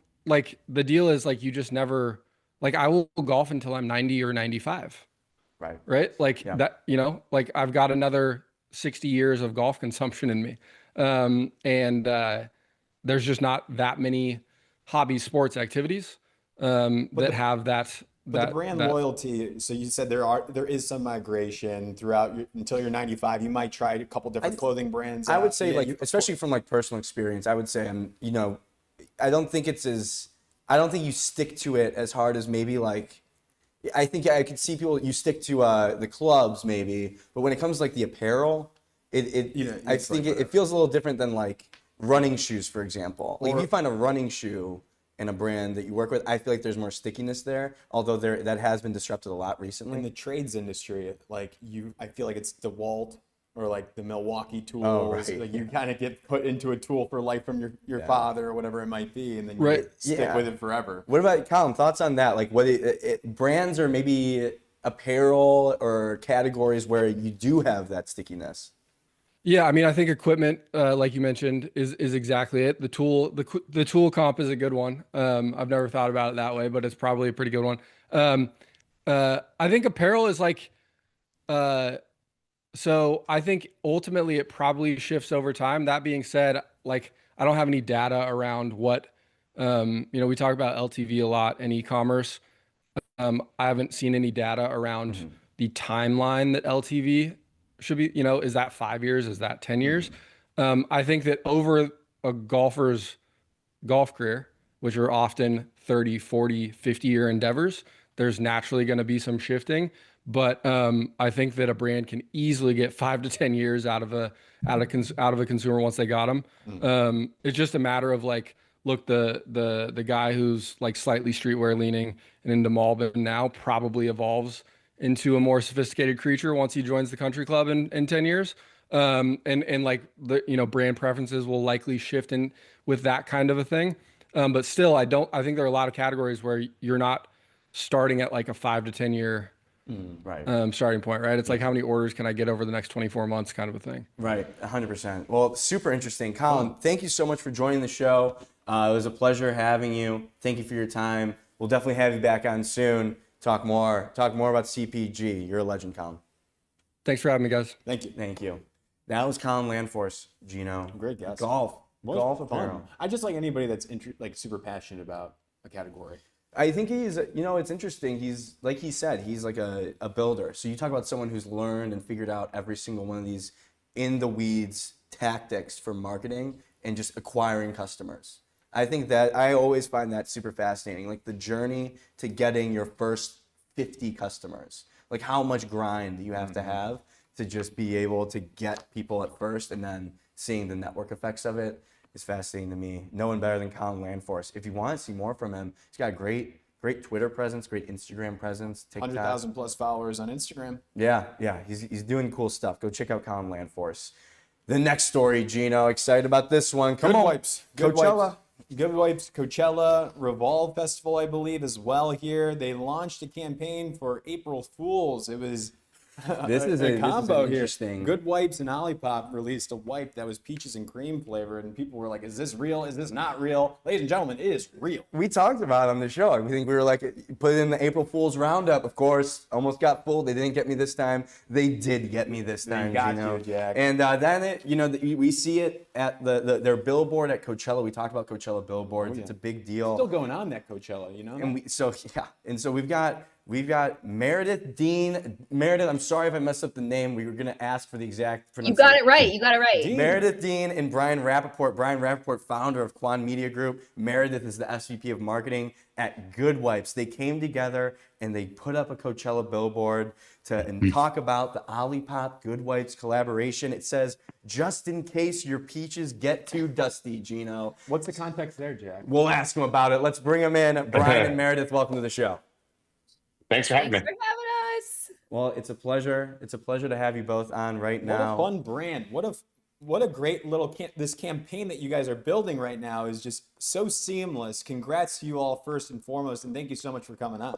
is like you just never like I will golf until I'm 90 or 95. Right? Like that, like I've got another 60 years of golf consumption in me. There's just not that many hobby sports activities that have that. But the brand loyalty. So you said there is some migration throughout until you're 95. You might try a couple different clothing brands. I would say especially from like personal experience, I would say I don't think you stick to it as hard as maybe like. I think I could see people you stick to the clubs maybe, but when it comes to like the apparel, it feels a little different than like running shoes, for example. Like if you find a running shoe and a brand that you work with, I feel like there's more stickiness there, although that has been disrupted a lot recently. In the trades industry, like I feel like it's DeWalt or like the Milwaukee tools. Oh, right. Like you kind of get put into a tool for life from your father or whatever it might be, and then Right. you stick with it forever. What about Colin? Thoughts on that? Like, what brands or maybe apparel or categories where you do have that stickiness? Yeah, I mean, I think equipment, like you mentioned, is exactly it. The tool comp is a good one. I've never thought about it that way, but it's probably a pretty good one. I think apparel is like, so I think ultimately it probably shifts over time. That being said, like I don't have any data around what, we talk about LTV a lot and e-commerce. I haven't seen any data around the timeline that LTV should be, is that 5 years? Is that 10 years? I think that over a golfer's golf career, which are often 30, 40, 50-year endeavors, there's naturally going to be some shifting. But I think that a brand can easily get 5 to 10 years out of a consumer once they got them. It's just a matter of like, look, the guy who's like slightly streetwear leaning and into Malbon now probably evolves into a more sophisticated creature once he joins the country club in 10 years. And like brand preferences will likely shift in with that kind of a thing. But still, I think there are a lot of categories where you're not starting at like a 5 to 10 year Right. starting point, right? It's like how many orders can I get over the next 24 months kind of a thing. Right, 100%. Well, super interesting. Colin, thank you so much for joining the show. It was a pleasure having you. Thank you for your time. We'll definitely have you back on soon. Talk more about CPG. You're a legend, Colin. Thanks for having me, guys. Thank you. Thank you. That was Colin Landforce, Gino. Great guess. Golf apparel. I just like anybody that's like super passionate about a category. I think he's, it's interesting. He's, like he said, he's like a builder. So you talk about someone who's learned and figured out every single one of these in the weeds tactics for marketing and just acquiring customers. I think that I always find that super fascinating. Like the journey to getting your first 50 customers, like how much grind you have to have to just be able to get people at first and then seeing the network effects of it. Is fascinating to me. No one better than Colin Landforce. If you want to see more from him, he's got a great Twitter presence, great Instagram presence, TikTok. 100,000 plus followers on Instagram. Yeah, he's doing cool stuff. Go check out Colin Landforce. The next story, Gino, excited about this one. Come Good on. Wipes. Coachella. Good Wipes, Coachella, Revolve Festival, I believe, as well here. They launched a campaign for April Fools. It was This is a combo here. interesting. Good Wipes and Olipop released a wipe that was peaches and cream flavored, and people were like, "Is this real? Is this not real?" Ladies and gentlemen, it is real. We talked about it on the show. I think we were like, put it in the April Fool's Roundup, of course. Almost got fooled. They didn't get me this time. They did get me this time, got Gino. you, Jack. And then we see it at their billboard at Coachella. We talked about Coachella billboards. yeah. It's a big deal. Still going on that Coachella, And so we've got Meredith Dean. Meredith, I'm sorry if I messed up the name. We were gonna ask for the exact You pronunciation. got it right. Dean. Meredith Dean and Brian Rappaport. Brian Rappaport, founder of Quan Media Group. Meredith is the SVP of marketing at Good Wipes. They came together and they put up a Coachella billboard and talk about the Olipop Good Wipes collaboration. It says, "Just in case your peaches get too dusty," Gino. What's the context there, Jack? We'll ask him about it. Let's bring him in. Brian and Meredith, welcome to the show. Thanks for having Thanks me. for having us. Well, it's a pleasure. It's a pleasure to have you both on right now. What a fun brand. What a great little this campaign that you guys are building right now is just so seamless. Congrats to you all first and foremost, and thank you so much for coming on.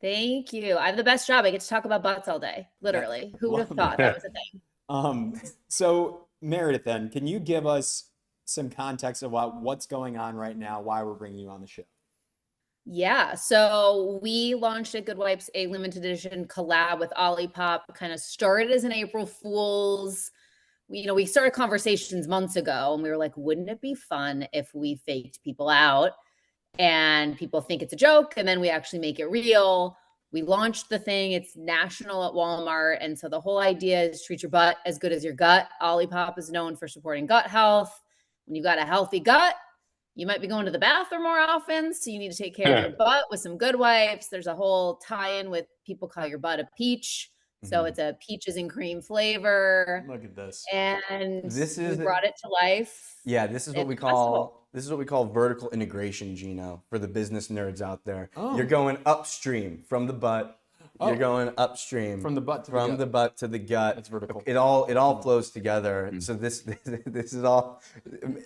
Thank you. I have the best job. I get to talk about butts all day. Literally. Who would have thought that was a thing? So Meredith, then, can you give us some context about what's going on right now, why we're bringing you on the show? Yeah. So we launched at Good Wipes a limited edition collab with Olipop. Kind of started as an April Fool's. We started conversations months ago, and we were like, wouldn't it be fun if we faked people out and people think it's a joke, and then we actually make it real? We launched the thing. It's national at Walmart. And so the whole idea is treat your butt as good as your gut. Olipop is known for supporting gut health. When you've got a healthy gut, you might be going to the bathroom more often. So you need to take care of your butt with some Good Wipes. There's a whole tie-in with people call your butt a peach. So it's a peaches and cream flavor. Look at this. And This is we brought it to life. Yeah, this is what at we the call festival. This is what we call vertical integration, Gino, for the business nerds out there. Oh. You're going upstream from the butt. You're going upstream From the butt to the gut. the butt to the gut. That's vertical. It all flows together. So this is all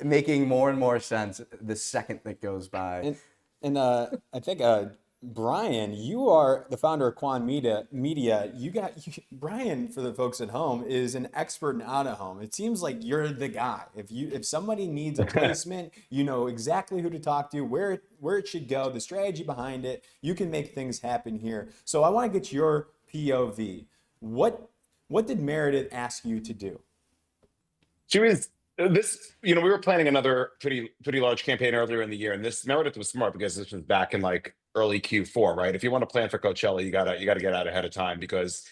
making more and more sense the second that goes by. And I think Brian, you are the founder of Quan Media. Brian, for the folks at home, is an expert in out of home. It seems like you're the guy. If somebody needs a placement, you know exactly who to talk to, where it should go, the strategy behind it. You can make things happen here. So I want to get your POV. What did Meredith ask you to do? She was this, we were planning another pretty large campaign earlier in the year, and this Meredith was smart because this was back in like early Q4, right? If you want to plan for Coachella, you gotta get out ahead of time, because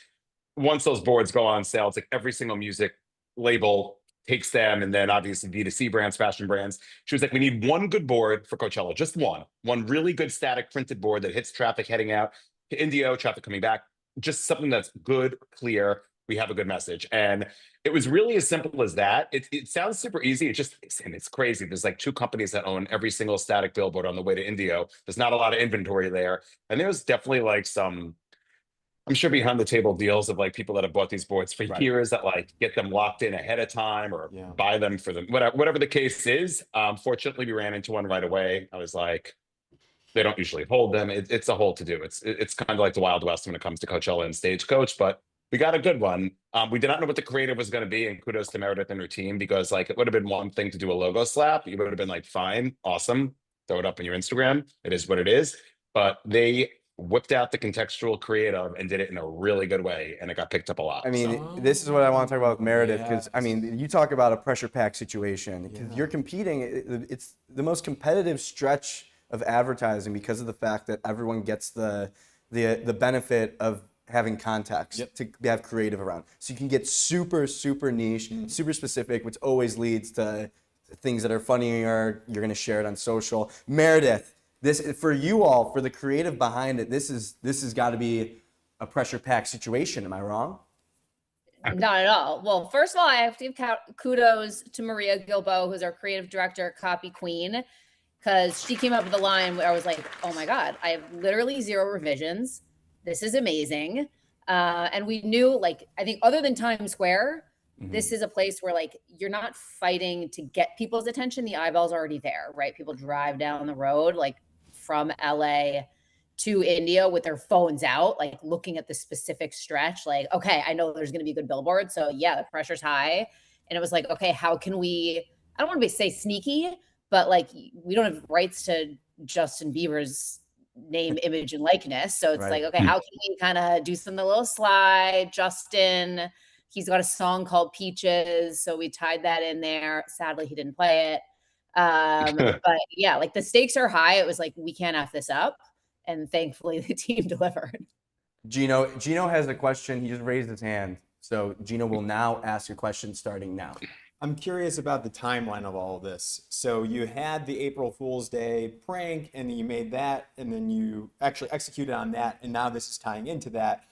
once those boards go on sale, it's like every single music label takes them, and then obviously D2C brands, fashion brands. She was like, we need one good board for Coachella, just one really good static printed board that hits traffic heading out to Indio, traffic coming back, just something that's good, clear. We have a good message. And it was really as simple as that. It sounds super easy. It's crazy. There's like 2 companies that own every single static billboard on the way to Indio. There's not a lot of inventory there. And there's definitely like some, I'm sure, behind the table deals of like people that have bought these boards for years that like get them locked in ahead of time or buy them for them, whatever the case is. Fortunately, we ran into one right away. I was like, they don't usually hold them. It's a whole to do. It's kind of like the Wild West when it comes to Coachella and Stagecoach, but we got a good one. We did not know what the creative was going to be, and kudos to Meredith and her team, because like it would have been one thing to do a logo slap. You would have been like, fine, awesome, throw it up on your Instagram. It is what it is. But they whipped out the contextual creative and did it in a really good way, and it got picked up a lot. I mean, this is what I want to talk about with Meredith, because I mean, you talk about a pressure pack situation. You're competing. It's the most competitive stretch of advertising because of the fact that everyone gets the benefit of having context to have creative around. So you can get super niche, super specific, which always leads to things that are funnier. You're going to share it on social. Meredith, this for you all, for the creative behind it, this has got to be a pressure pack situation. Am I wrong? Not at all. Well, first of all, I have to give kudos to Maria Gilbo, who's our creative director, copy queen, because she came up with a line where I was like, oh my God, I have literally 0 revisions. This is amazing. And we knew, like, I think other than Times Square, this is a place where like, you're not fighting to get people's attention. The eyeball's already there, right? People drive down the road, like from LA to India with their phones out, like looking at the specific stretch, like, okay, I know there's going to be a good billboard. So yeah, the pressure's high. And it was like, okay, how can we, I don't want to say sneaky, but like, we don't have rights to Justin Bieber's name, image, and likeness. So it's like, okay, how can we kind of do something a little sly? Justin, he's got a song called Peaches. So we tied that in there. Sadly, he didn't play it. But yeah, like the stakes are high. It was like, we can't F this up. And thankfully the team delivered. Gino has a question. He just raised his hand. So Gino will now ask a question starting now. I'm curious about the timeline of all of this. So you had the April Fool's Day prank, and you made that, and then you actually executed on that, and now this is tying into that.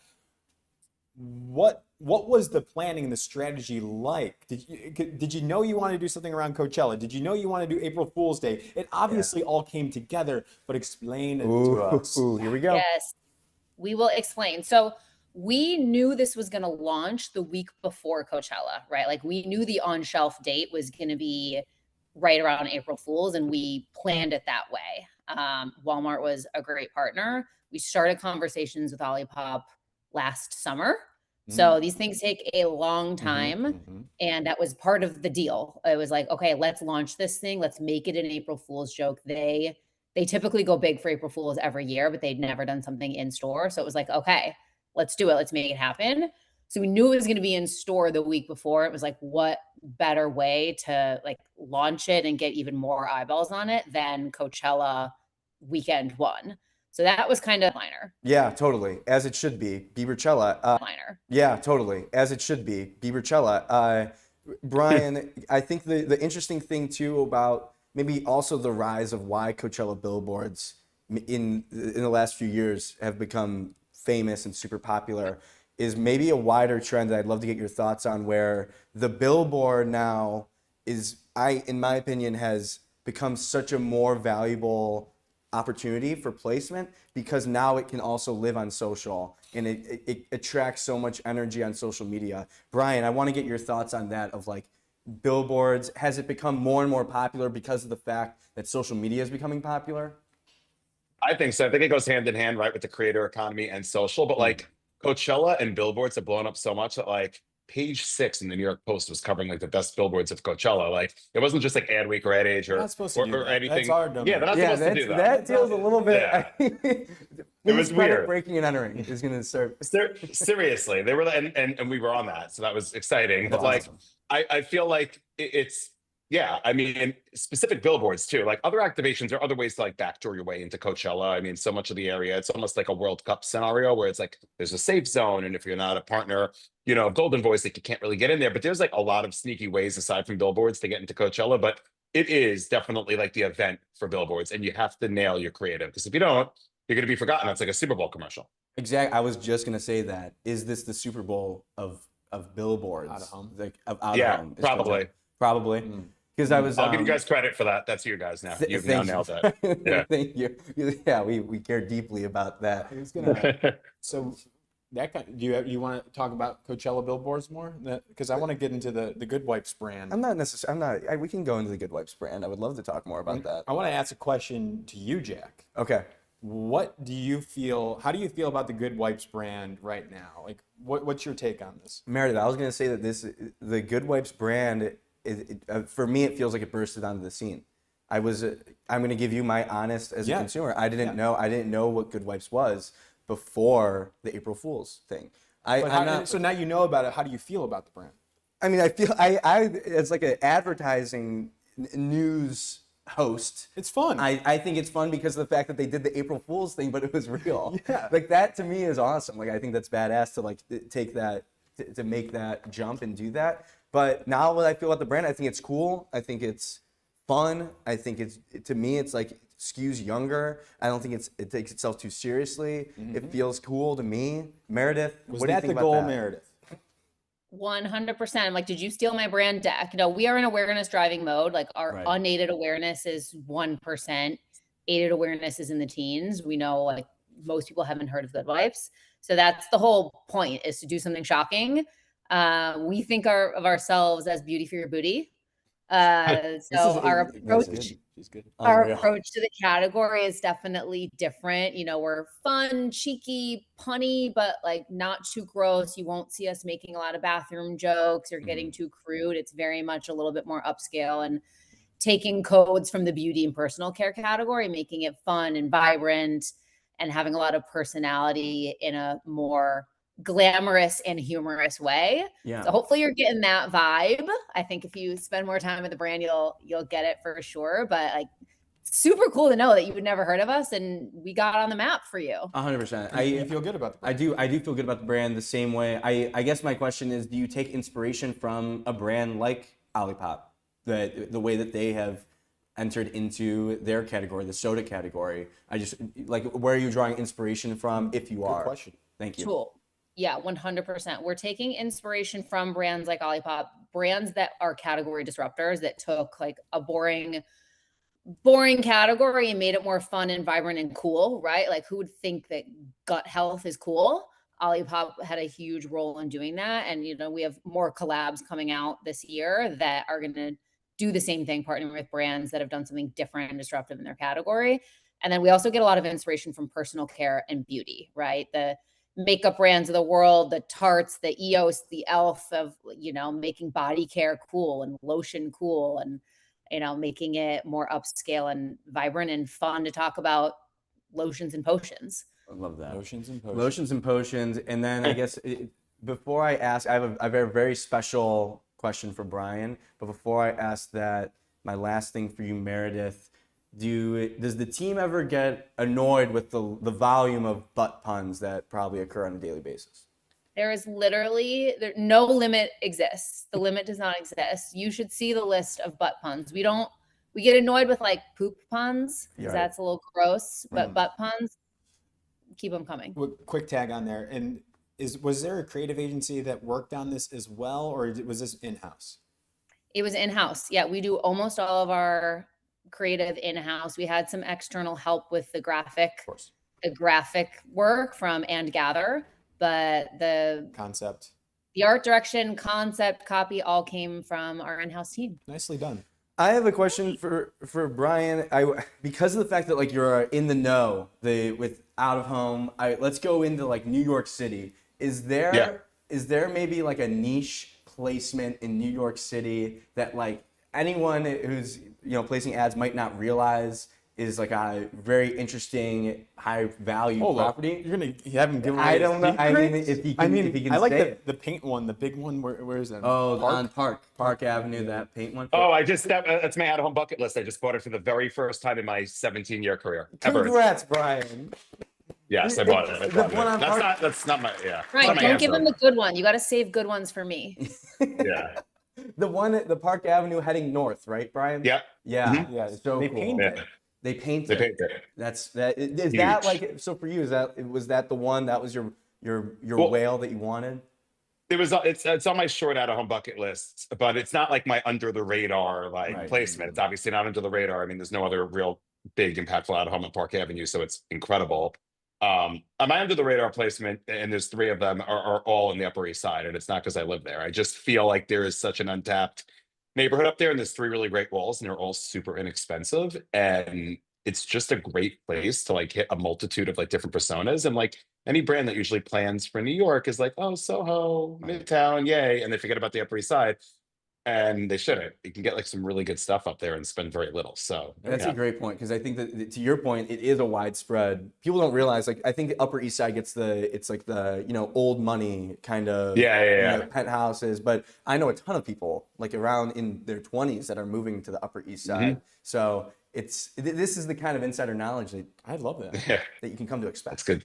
What was the planning and the strategy like? Did you know you wanted to do something around Coachella? Did you know you wanted to do April Fool's Day? It obviously all came together, but explain it to us. Here we go. Yes, we will explain. So we knew this was going to launch the week before Coachella, right? Like we knew the on-shelf date was going to be right around April Fool's, and we planned it that way. Walmart was a great partner. We started conversations with Olipop last summer. So these things take a long time, and that was part of the deal. It was like, okay, let's launch this thing. Let's make it an April Fool's joke. They typically go big for April Fool's every year, but they'd never done something in store. So it was like, okay, let's do it. Let's make it happen. So we knew it was going to be in store the week before. It was like, what better way to like launch it and get even more eyeballs on it than Coachella weekend 1. So that was kind of minor. Yeah, totally. As it should be. Biebercella. Minor. Yeah, totally. As it should be. Biebercella. Brian, I think the interesting thing too about maybe also the rise of why Coachella billboards in the last few years have become famous and super popular is maybe a wider trend that I'd love to get your thoughts on, where the billboard now is, in my opinion, has becomes such a more valuable opportunity for placement because now it can also live on social and it attracts so much energy on social media. Brian, I want to get your thoughts on that of like billboards. Has it become more and more popular because of the fact that social media is becoming popular? I think so. I think it goes hand in hand, right, with the creator economy and social. But like Coachella and billboards have blown up so much that like page 6 in the New York Post was covering like the best billboards of Coachella. Like it wasn't just like Ad Week or Ad Age They're or not supposed to do or that. anything. That's our Yeah, domain. they're not Yeah, supposed to do that. that feels a little bit. Yeah. It was credit weird. breaking and entering is going to serve. Seriously, they were, and we were on that, so that was exciting. But That's like, awesome. I feel like it's yeah. I mean, specific billboards too. Like other activations or other ways to like backdoor your way into Coachella. I mean, so much of the area, it's almost like a World Cup scenario where it's like there's a safe zone, and if you're not a partner, you know, of Golden Voice, like you can't really get in there. But there's like a lot of sneaky ways aside from billboards to get into Coachella. But it is definitely like the event for billboards, and you have to nail your creative because if you don't, you're going to be forgotten. That's like a Super Bowl commercial. Exactly. I was just going to say that. Is this the Super Bowl of billboards? Out of home? Like of out Yeah, of home. is probably. Coachella. Probably. Because I was. I'll give you guys credit for that. That's you guys now. You've now nailed that. Yeah. Thank you. Yeah, we care deeply about that. I was gonna. So that kind. Do you want to talk about Coachella billboards more? Because I want to get into the Good Wipes brand. I'm not necessarily. I'm not. We can go into the Good Wipes brand. I would love to talk more about that. I want to ask a question to you, Jack. Okay. What do you feel? How do you feel about the Good Wipes brand right now? Like, what's your take on this? Meredith, I was going to say that the Good Wipes brand, for me, it feels like it bursted onto the scene. I'm going to give you my honest as a consumer. I didn't know what Good Wipes was before the April Fool's thing. So now you know about it. How do you feel about the brand? I mean, I feel it's like an advertising news host. It's fun. I think it's fun because of the fact that they did the April Fool's thing, but it was real. Yeah. Like that to me is awesome. Like I think that's badass to like take that to make that jump and do that. But now what I feel about the brand, I think it's cool. I think it's fun. I think to me it's like skews younger. I don't think it takes itself too seriously. It feels cool to me. Meredith, Was what do you that think the about goal, that? Meredith? 100%. I'm like, did you steal my brand deck? No, we are in awareness driving mode. Like our Right. unaided awareness is 1%. Aided awareness is in the teens. We know like most people haven't heard of Good Wipes. So that's the whole point, is to do something shocking. We think of ourselves as beauty for your booty. So our approach She's good. our Unreal. approach to the category is definitely different. You know, we're fun, cheeky, punny, but like not too gross. You won't see us making a lot of bathroom jokes or getting too crude. It's very much a little bit more upscale and taking codes from the beauty and personal care category, making it fun and vibrant and having a lot of personality in a more glamorous and humorous way. Yeah. So hopefully you're getting that vibe. I think if you spend more time with the brand, you'll get it for sure. But like super cool to know that you had never heard of us and we got on the map for you. 100%. You feel good about the brand? I do feel good about the brand the same way. I guess my question is, do you take inspiration from a brand like Olipop, the way that they have entered into their category, the soda category? I just like, where are you drawing inspiration from if you are? Good question. Thank you. Cool. Yeah, 100%. We're taking inspiration from brands like Olipop, brands that are category disruptors that took like a boring category and made it more fun and vibrant and cool, right? Like who would think that gut health is cool? Olipop had a huge role in doing that. And, you know, we have more collabs coming out this year that are going to do the same thing, partnering with brands that have done something different and disruptive in their category. And then we also get a lot of inspiration from personal care and beauty, right? The makeup brands of the world, the Tarts, the EOS, the Elf of, you know, making body care cool and lotion cool and, you know, making it more upscale and vibrant and fun to talk about lotions and potions. I love that. Lotions and potions. Lotions and potions. And then I guess before I ask, I have a very special question for Brian. But before I ask that, my last thing for you, Meredith, does the team ever get annoyed with the volume of butt puns that probably occur on a daily basis? There is literally no limit exists. The limit does not exist. You should see the list of butt puns. We get annoyed with like poop puns because Right. that's a little gross, but butt puns, keep them coming. Quick tag on there. And was there a creative agency that worked on this as well, or was this in-house? It was in-house. Yeah, we do almost all of our creative in-house. We had some external help with Of course. the graphic work from And Gather, but Concept. the art direction, concept, copy all came from our in-house team. Nicely done. I have a question for Brian. Because of the fact that like you're in the know with out of home. Let's go into like New York City. Is there maybe like a niche placement in New York City that like anyone who's placing ads might not realize is like a very interesting high value property? You haven't given away I don't know. I mean, secrets? if he can I like say the paint one, the big one. Where is that? Oh, on Park Avenue, that paint one. Oh, that's my out-of-home bucket list. I just bought it for the very first time in my 17-year career. Ever. Congrats, Brian. Yes, I bought it. That's not my, yeah. Right, That's not my don't give answer. him the good one. You got to save good ones for me. Yeah. The one at the Park Avenue heading north, right, Brian? Yeah. Yeah. Yeah, So they cool. painted. Yeah. They painted. They painted. Is that Huge. like, so for you, was that the one that was your whale that you wanted? It's on my short out-of-home bucket list, but it's not like my under the radar Right. placement. It's obviously not under the radar. I mean, there's no other real big impactful out-of-home at Park Avenue, so it's incredible. My under the radar placement, and there's 3 of them, are all in the Upper East Side, and it's not because I live there. I just feel like there is such an untapped neighborhood up there, and there's 3 really great walls, and they're all super inexpensive, and it's just a great place to like hit a multitude of like different personas. And like any brand that usually plans for New York is like, oh, Soho, Midtown, yay, and they forget about the Upper East Side. And they shouldn't. You can get like some really good stuff up there and spend very little. So That's a great point, because I think that to your point, it is a widespread. People don't realize, like, I think the Upper East Side gets it's like the old money kind of penthouses. But I know a ton of people like around in their 20s that are moving to the Upper East Side. So this is the kind of insider knowledge that I love that. that you can come to expect. That's good.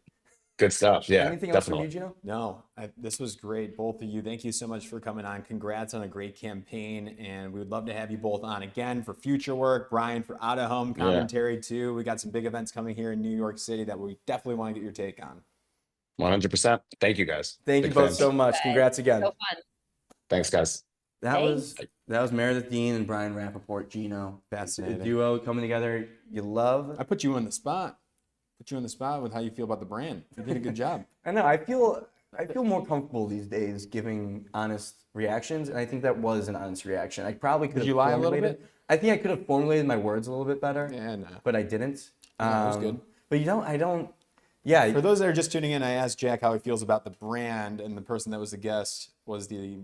Good stuff. Yeah. Anything else definitely. from you, Gino? No, this was great. Both of you, thank you so much for coming on. Congrats on a great campaign. And we would love to have you both on again for future work. Brian, for out of home commentary too. We got some big events coming here in New York City that we definitely want to get your take on. 100%. Thank you guys. Thank you Big both fans. so much. Congrats again. So fun. Thanks, guys. That was Meredith Dean and Brian Rappaport, Gino. Fascinating. The duo coming together. You love. I put you on the spot. Put you on the spot with how you feel about the brand. You did a good job. I know. I feel more comfortable these days giving honest reactions, and I think that was an honest reaction. I probably could Did have you lie a little formulated- bit? I think I could have formulated my words a little bit better. Yeah, no. But I didn't. Yeah, it was good. But I don't. Yeah. For those that are just tuning in, I asked Jack how he feels about the brand, and the person that was the guest was the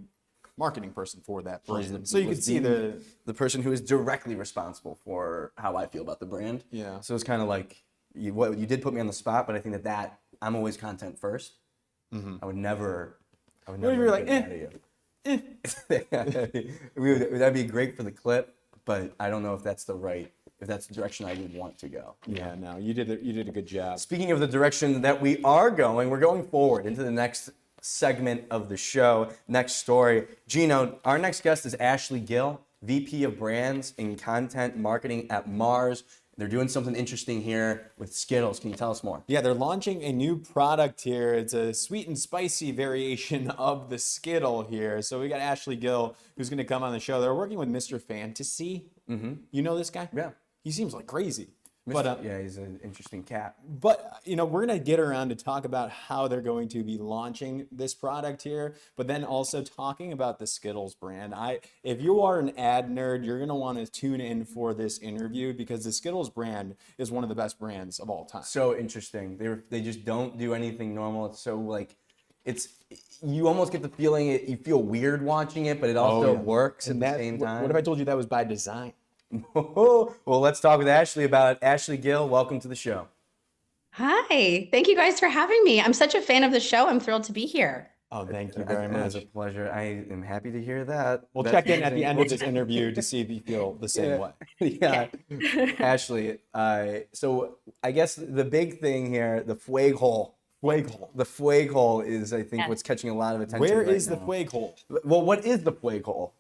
marketing person for that brand. So you could see the person who is directly responsible for how I feel about the brand. Yeah. So it's kind of like you did put me on the spot, but I think that I'm always content first. I would never. if you were like, That'd be great for the clip, but I don't know if that's the direction I would want to go. Yeah, no, you did a good job. Speaking of the direction that we're going forward into the next segment of the show. Next story. Gino, our next guest is Ashley Gill, VP of Brands and Content Marketing at Mars. They're doing something interesting here with Skittles. Can you tell us more? Yeah, they're launching a new product here. It's a sweet and spicy variation of the Skittle here. So we got Ashley Gill, who's going to come on the show. They're working with Mr. Fantasy. You know this guy? Yeah. He seems like crazy. Yeah, he's an interesting cat. But, we're going to get around to talk about how they're going to be launching this product here, but then also talking about the Skittles brand. If you are an ad nerd, you're going to want to tune in for this interview because the Skittles brand is one of the best brands of all time. So interesting. They just don't do anything normal. It's so like, you almost get the feeling you feel weird watching it, but it also works at the same time. What if I told you that was by design? Well, let's talk with Ashley about it. Ashley Gill, welcome to the show. Hi, thank you guys for having me. I'm such a fan of the show. I'm thrilled to be here. Oh, thank you very much. It's a pleasure. I am happy to hear that. We'll check in at the end of this interview to see if you feel the same way. Yeah. Ashley, so I guess the big thing here, the fueg hole. The fueg hole is, I think, what's catching a lot of attention. Where right is now. the fueg hole? Well, what is the fueg hole?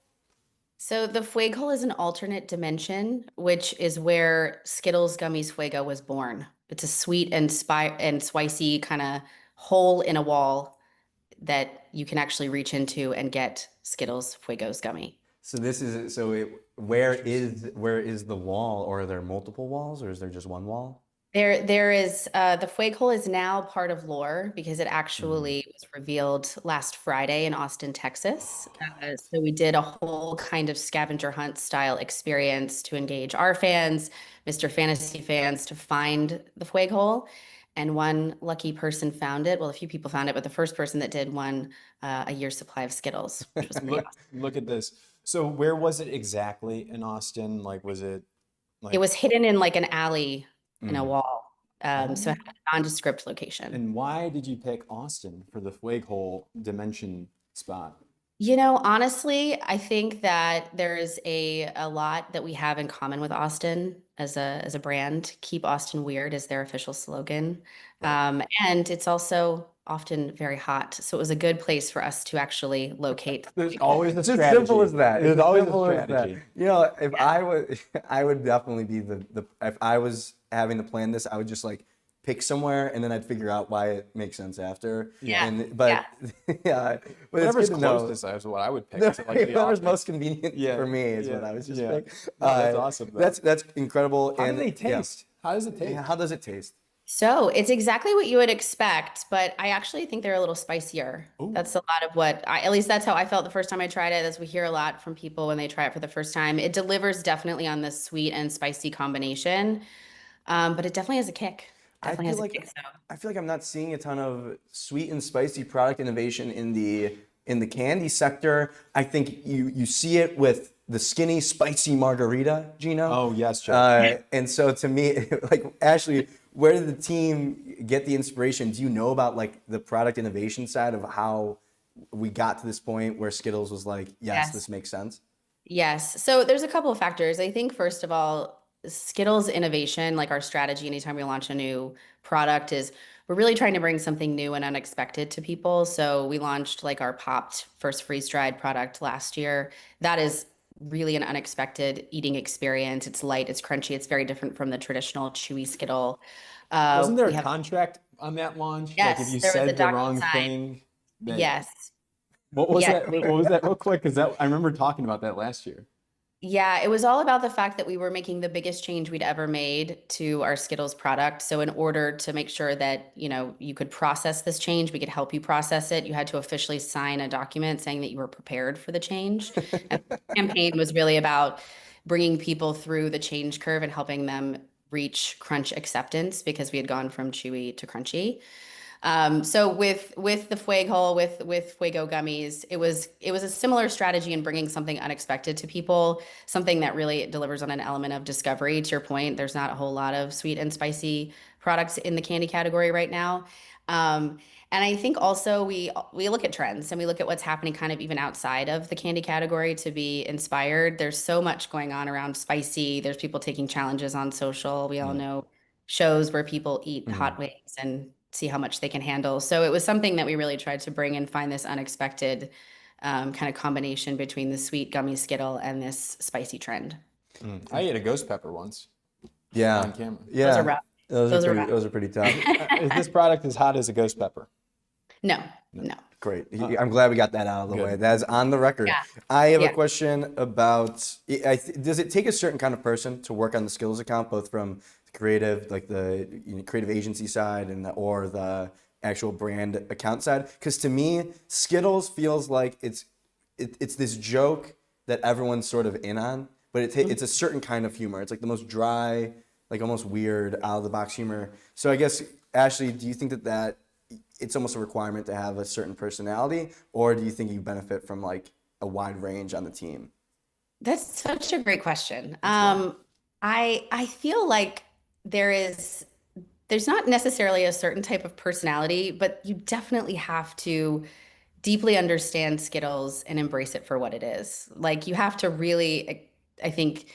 So the fuego is an alternate dimension, which is where Skittles Gummies Fuego was born. It's a sweet and spicy kind of hole in a wall that you can actually reach into and get Skittles Fuego's gummy. So this is where is the wall, or are there multiple walls, or is there just one wall? There is the Fueghole is now part of lore because it actually was revealed last Friday in Austin, Texas. So we did a whole kind of scavenger hunt style experience to engage our fans, Mr. Fantasy fans, to find the Fueghole. And one lucky person found it. Well, a few people found it, but the first person that did won a year's supply of Skittles, which was pretty Look, awesome. look at this. So where was it exactly in Austin? Like, was it It like, was hidden in like an alley in a Mm. wall. So it Oh. had a nondescript location. and why did you pick Austin for the Fueghole dimension spot? You know, honestly, I think that there's a lot that we have in common with Austin as a brand. Keep Austin weird is their official slogan. And it's also often very hot. So it was a good place for us to actually locate. There's always a It's as strategy. simple as that. There's It's as always a simple as that. strategy. You know, if I was, I would definitely be the if I was having to plan this, I would just like pick somewhere and then I'd figure out why it makes sense after. Yeah. And but yeah, but it's Whatever's good to know. closest is what I would pick. To like the Whatever's office. most convenient Yeah, for me is yeah, what I was just yeah. saying. No, that's awesome, though. That's incredible. How and do they yeah. taste? How does it taste? Yeah, how does it taste? So it's exactly what you would expect, but I actually think they're a little spicier. Ooh. That's a lot of what at least that's how I felt the first time I tried it, as we hear a lot from people when they try it for the first time. It delivers definitely on the sweet and spicy combination, but it definitely has a kick. Definitely has a kick. So. I feel like I'm not seeing a ton of sweet and spicy product innovation in the candy sector. I think you see it with the skinny spicy margarita, Gino. Oh, yes, Jeff. And so to me, like Ashley, where did the team get the inspiration? Do you know about like the product innovation side of how we got to this point where Skittles was like, yes, Yes. this makes sense? Yes. So there's a couple of factors. I think first of all, Skittles innovation, like our strategy anytime we launch a new product, is we're really trying to bring something new and unexpected to people. So we launched like our popped first freeze-dried product last year. That is really an unexpected eating experience. It's light, it's crunchy, it's very different from the traditional chewy Skittle. Wasn't there we a have- contract on that launch? Like Yes, if you there was a said the wrong DocuSign. thing. Yes. What was Yeah. that? What was that real quick? Because that I remember talking about that last year. Yeah, it was all about the fact that we were making the biggest change we'd ever made to our Skittles product. So in order to make sure that, you could process this change, we could help you process it, you had to officially sign a document saying that you were prepared for the change. And the campaign was really about bringing people through the change curve and helping them reach crunch acceptance because we had gone from chewy to crunchy. So with the Fueghole, with Fuego gummies, it was a similar strategy in bringing something unexpected to people, something that really delivers on an element of discovery. To your point, there's not a whole lot of sweet and spicy products in the candy category right now. And I think also we look at trends and we look at what's happening kind of even outside of the candy category to be inspired. There's so much going on around spicy. There's people taking challenges on social. We all know shows where people eat hot wings and see how much they can handle. So it was something that we really tried to bring and find this unexpected kind of combination between the sweet gummy Skittle and this spicy trend. I ate a ghost pepper once Yeah. on camera. Yeah. Those are rough. Those are rough. Those are pretty tough. Is this product as hot as a ghost pepper? No. Great. I'm glad we got that out of the Good. way. That is on the record. Yeah. I have Yeah. a question about, does it take a certain kind of person to work on the Skittles account, both from the creative, like the creative agency side or the actual brand account side? Because to me, Skittles feels like it's this joke that everyone's sort of in on, but it's a certain kind of humor. It's like the most dry, like almost weird, out of the box humor. So I guess, Ashley, do you think that it's almost a requirement to have a certain personality, or do you think you benefit from like a wide range on the team? That's such a great question. I feel like there's not necessarily a certain type of personality, but you definitely have to deeply understand Skittles and embrace it for what it is. Like you have to really, I think,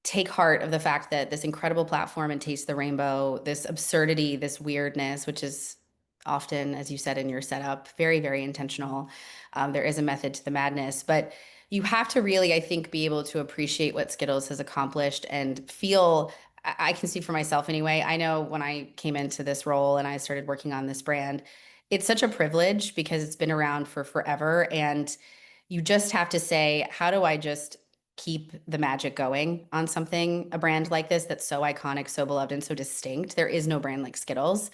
take heart of the fact that this incredible platform and Taste the Rainbow, this absurdity, this weirdness, which is often, as you said in your setup, very, very intentional. There is a method to the madness, but you have to really, I think, be able to appreciate what Skittles has accomplished and feel, I can see for myself anyway. I know when I came into this role and I started working on this brand, it's such a privilege because it's been around for forever. And you just have to say, how do I just keep the magic going on something, a brand like this that's so iconic, so beloved, and so distinct? There is no brand like Skittles.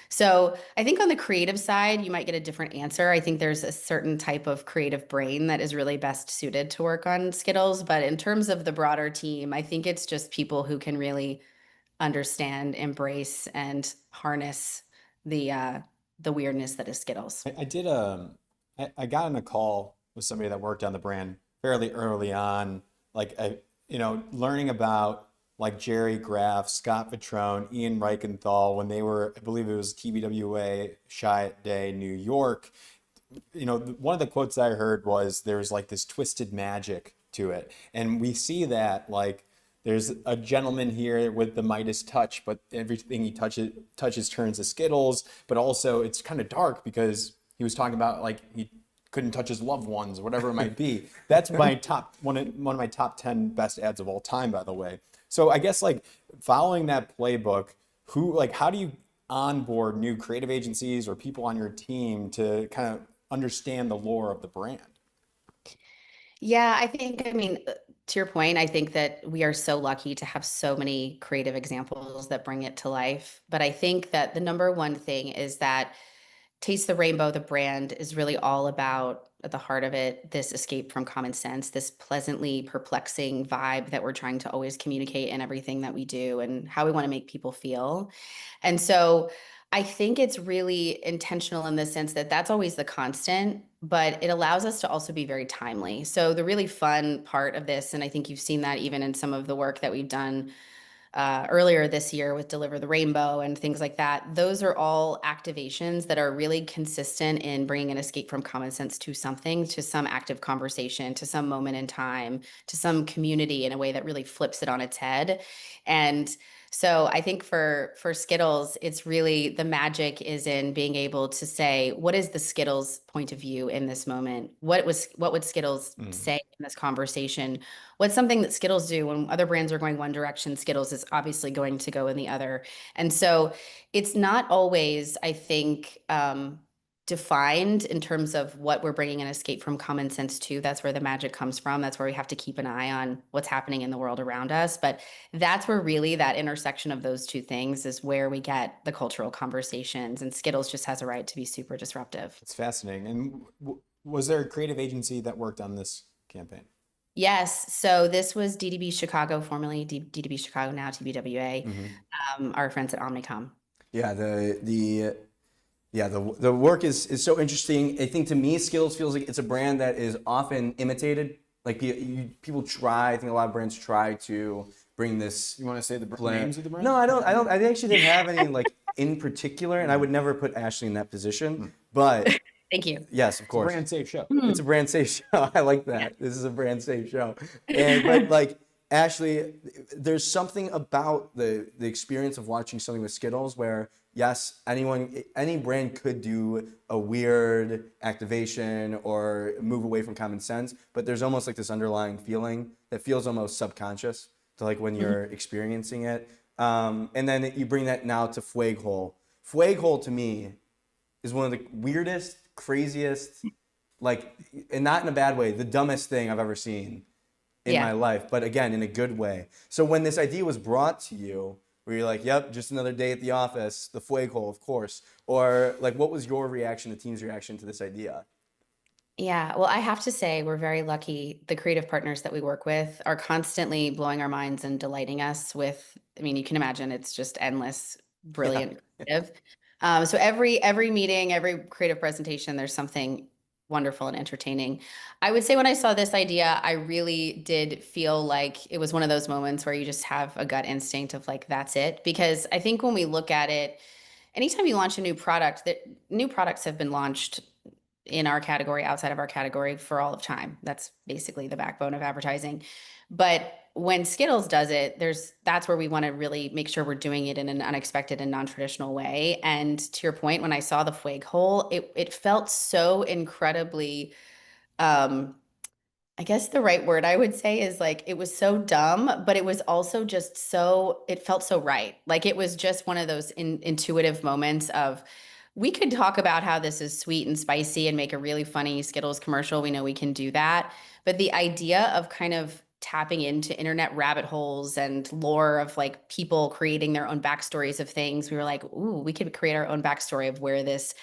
So I think on the creative side, you might get a different answer. I think there's a certain type of creative brain that is really best suited to work on Skittles. But in terms of the broader team, I think it's just people who can really understand, embrace, and harness the weirdness that is Skittles. I did I got on a call with somebody that worked on the brand fairly early on, like learning about like Jerry Graff, Scott Petrone, Ian Reichenthal when they were, I believe it was TBWA Shy Day, New York. One of the quotes I heard was there's like this twisted magic to it. And we see that like there's a gentleman here with the Midas touch, but everything he touches turns to Skittles, but also it's kind of dark because he was talking about like he couldn't touch his loved ones or whatever it might be. That's my one of my top 10 best ads of all time, by the way. So I guess like following that playbook, how do you onboard new creative agencies or people on your team to kind of understand the lore of the brand? Yeah, I mean, to your point, I think that we are so lucky to have so many creative examples that bring it to life. But I think that the number one thing is that Taste the Rainbow, the brand, is really all about, at the heart of it, this escape from common sense, this pleasantly perplexing vibe that we're trying to always communicate in everything that we do and how we want to make people feel. And so I think it's really intentional in the sense that that's always the constant, but it allows us to also be very timely. So the really fun part of this, and I think you've seen that even in some of the work that we've done earlier this year with Deliver the Rainbow and things like that. Those are all activations that are really consistent in bringing an escape from common sense to something, to some active conversation, to some moment in time, to some community in a way that really flips it on its head. And so I think for Skittles, it's really the magic is in being able to say, what is the Skittles point of view in this moment? What would Skittles say in this conversation? What's something that Skittles do when other brands are going one direction, Skittles is obviously going to go in the other. And so it's not always, I think, defined in terms of what we're bringing an escape from common sense to. That's where the magic comes from. That's where we have to keep an eye on what's happening in the world around us. But that's where really that intersection of those two things is where we get the cultural conversations. And Skittles just has a right to be super disruptive. It's fascinating. And was there a creative agency that worked on this campaign? Yes. So this was DDB Chicago, formerly DDB Chicago, now TBWA, our friends at Omnicom. Yeah, the work is so interesting. I think to me, Skittles feels like it's a brand that is often imitated. Like people try, I think a lot of brands try to bring this. You want to say the names of the brand? No, I don't. I actually didn't have any like in particular, and I would never put Ashley in that position. But Thank you. yes, of course. Brand safe show. It's a brand safe show. I like that. This is a brand safe show. But like Ashley, there's something about the experience of watching something with Skittles where yes, any brand could do a weird activation or move away from common sense, but there's almost like this underlying feeling that feels almost subconscious to like when you're experiencing it. And then you bring that now to Fueghole. Fueghole to me is one of the weirdest, craziest, like, and not in a bad way, the dumbest thing I've ever seen in my life, but again, in a good way. So when this idea was brought to you, where you're like, yep, just another day at the office, the Fueghole, of course, or like, what was your reaction, the team's reaction to this idea? Yeah, well, I have to say we're very lucky. The creative partners that we work with are constantly blowing our minds and delighting us with, I mean, you can imagine it's just endless, brilliant creative. So every meeting, every creative presentation, there's something wonderful and entertaining. I would say when I saw this idea, I really did feel like it was one of those moments where you just have a gut instinct of like, that's it. Because I think when we look at it, anytime you launch a new product, that new products have been launched in our category, outside of our category for all of time. That's basically the backbone of advertising. But when Skittles does it, that's where we want to really make sure we're doing it in an unexpected and non-traditional way. And to your point, when I saw the Fueghole, it felt so incredibly, I guess the right word I would say is like, it was so dumb, but it was also just it felt so right. Like it was just one of those intuitive moments of we could talk about how this is sweet and spicy and make a really funny Skittles commercial. We know we can do that. But the idea of kind of tapping into internet rabbit holes and lore of like people creating their own backstories of things, we were like, ooh, we could create our own backstory of where this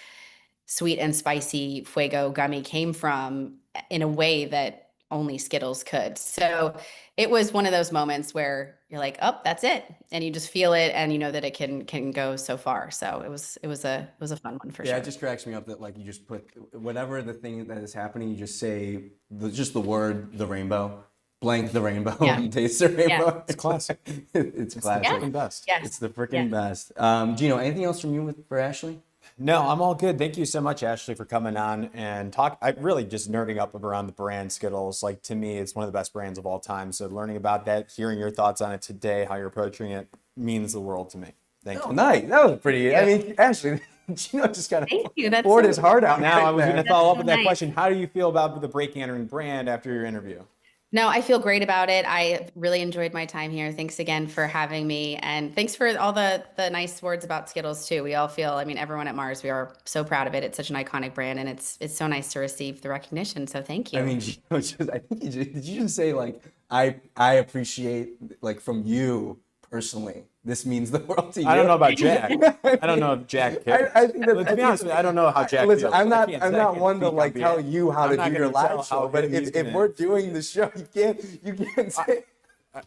sweet and spicy Fuego gummy came from in a way that only Skittles could. So it was one of those moments where you're like, oh, that's it. And you just feel it and you know that it can go so far. So it was a fun one for Yeah, sure. it just cracks me up that like you just put whatever the thing that is happening, you just say just the word the rainbow, blank the rainbow, Yeah. and taste the rainbow. It's classic. It's classic. Yeah. Fucking best. Yes. It's the freaking Yeah. best. Gino, anything else from you for Ashley? No, I'm all good. Thank you so much, Ashley, for coming on and talk. I really just nerding up around the brand Skittles. Like, to me, it's one of the best brands of all time. So learning about that, hearing your thoughts on it today, how you're approaching it, means the world to me. Thank Oh, you. nice. That was pretty. I mean, Ashley, Gino just kind Thank of you. That's poured so- his heart out. Now, I right was there. going to follow up with that nice. question. How do you feel about the Breaking Entering brand after your interview? No, I feel great about it. I really enjoyed my time here. Thanks again for having me. And thanks for all the nice words about Skittles too. We all feel, I mean, everyone at Mars, we are so proud of it. It's such an iconic brand and it's so nice to receive the recognition. So thank you. I mean, Gino, I think did you just say like I appreciate like from you personally. This means the world to you. I don't know about Jack. I don't know if Jack cares. I think that, to be honest with you, I don't know how Jack Listen, feels. I'm I not. can't- I'm I not can't one to speak on like tell behalf. you how I'm to not do your gonna tell live how show. But he's if gonna- we're doing the show, you can't say.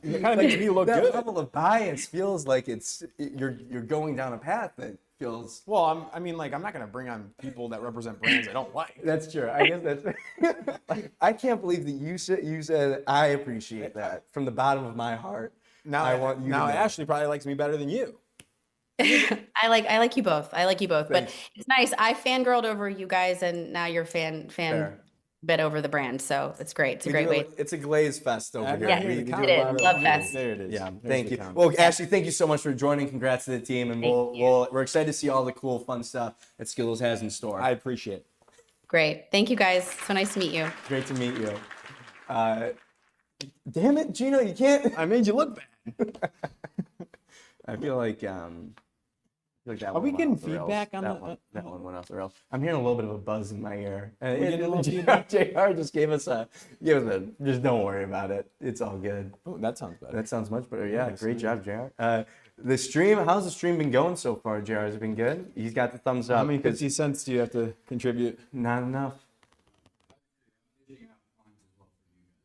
It kind of makes me look that good. level of bias feels like you're going down a path that feels. Well, I mean, like, I'm not going to bring on people that represent brands I don't like. That's true. I guess that's. I can't belied that you said I appreciate that from the bottom of my heart. Now, I want you. now to know. Ashley probably likes me better than you. I like you both. I like you both, but Thanks. it's nice. I fangirled over you guys and now you're fan Fair. bit over the brand. So it's great. It's a We great do way. It's a glaze fest over here. Yeah, We it do is. a lot of- Love fest. There it is. Yeah, There's thank the you. comment. Well, Ashley, thank you so much for joining. Congrats to the team, and Thank you. we're excited to see all the cool, fun stuff that Skittles has in store. I appreciate it. Great. Thank you guys. So nice to meet you. Great to meet you. Damn it, Gino, you can't. I made you look bad. I feel like that Are one we went getting off the rails. feedback on that the- one? That one went off the rails. I'm hearing a little bit of a buzz in my ear. We getting a little feedback? JR just gave us a. Just don't worry about it. It's all good. Oh, that sounds better. That sounds much better. Yeah, Nice. great job, JR. The stream, how's the stream been going so far, JR? Has it been good? He's got the thumbs up. How many 'cause 50 cents do you have to contribute? Not enough.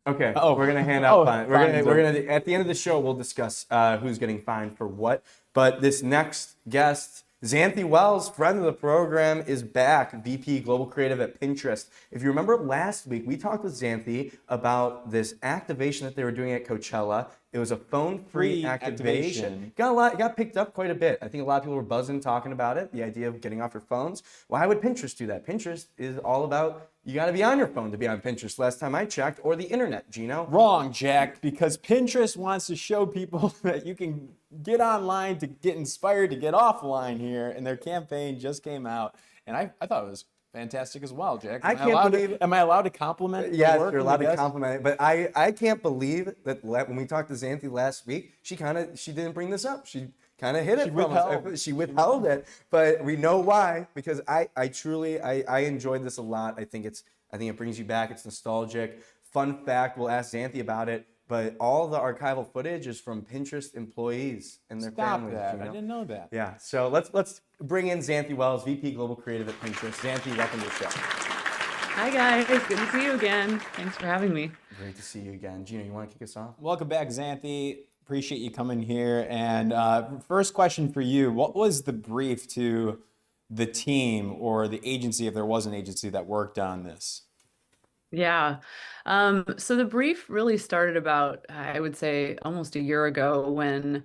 Okay, Oh. we're gonna hand out Oh, fines. fines We're are- gonna at the end of the show we'll discuss who's getting fined for what. But this next guest, Xanthi Wells, friend of the program, is back. VP Global Creative at Pinterest. If you remember last week, we talked with Xanthi about this activation that they were doing at Coachella. It was a phone-free Free activation. activation. Got picked up quite a bit. I think a lot of people were buzzing talking about it. The idea of getting off your phones. Why would Pinterest do that? Pinterest is all about you got to be on your phone to be on Pinterest. Last time I checked, or the internet. Gino. Wrong, Jack, because Pinterest wants to show people that you can get online to get inspired to get offline here, and their campaign just came out, and I thought it was fantastic as well, Jack. I can't believe- Am I allowed to compliment? the Yes, work you're of allowed the to guest? compliment it, but I can't believe that when we talked to Xanthi last week, she didn't bring this up. She kind of hid it She from us. withheld. She withheld it, but we know why because I truly enjoyed this a lot. I think it brings you back. It's nostalgic. Fun fact: we'll ask Xanthi about it, but all the archival footage is from Pinterest employees and their Stop families. that! you I know? didn't know that. Yeah, so let's bring in Xanthi Wells, VP Global Creative at Pinterest. Xanthi, welcome to the show. Hi guys, good to see you again. Thanks for having me. Great to see you again. Gino, you want to kick us off? Welcome back, Xanthi. Appreciate you coming here. And first question for you: what was the brief to the team or the agency, if there was an agency that worked on this? Yeah. So the brief really started about, I would say, almost a year ago when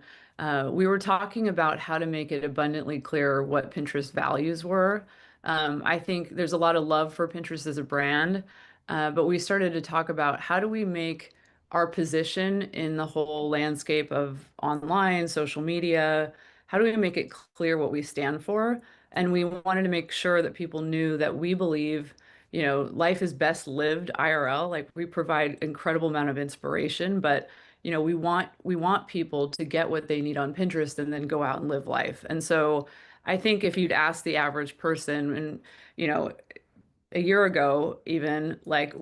we were talking about how to make it abundantly clear what Pinterest values were. I think there's a lot of love for Pinterest as a brand, but we started to talk about how do we make our position in the whole landscape of online, social media, how do we make it clear what we stand for? And we wanted to make sure that people knew that we believe life is best lived IRL. Like we provide incredible amount of inspiration, but we want people to get what they need on Pinterest and then go out and live life. And so I think if you'd ask the average person, and you know, a year ago, even like,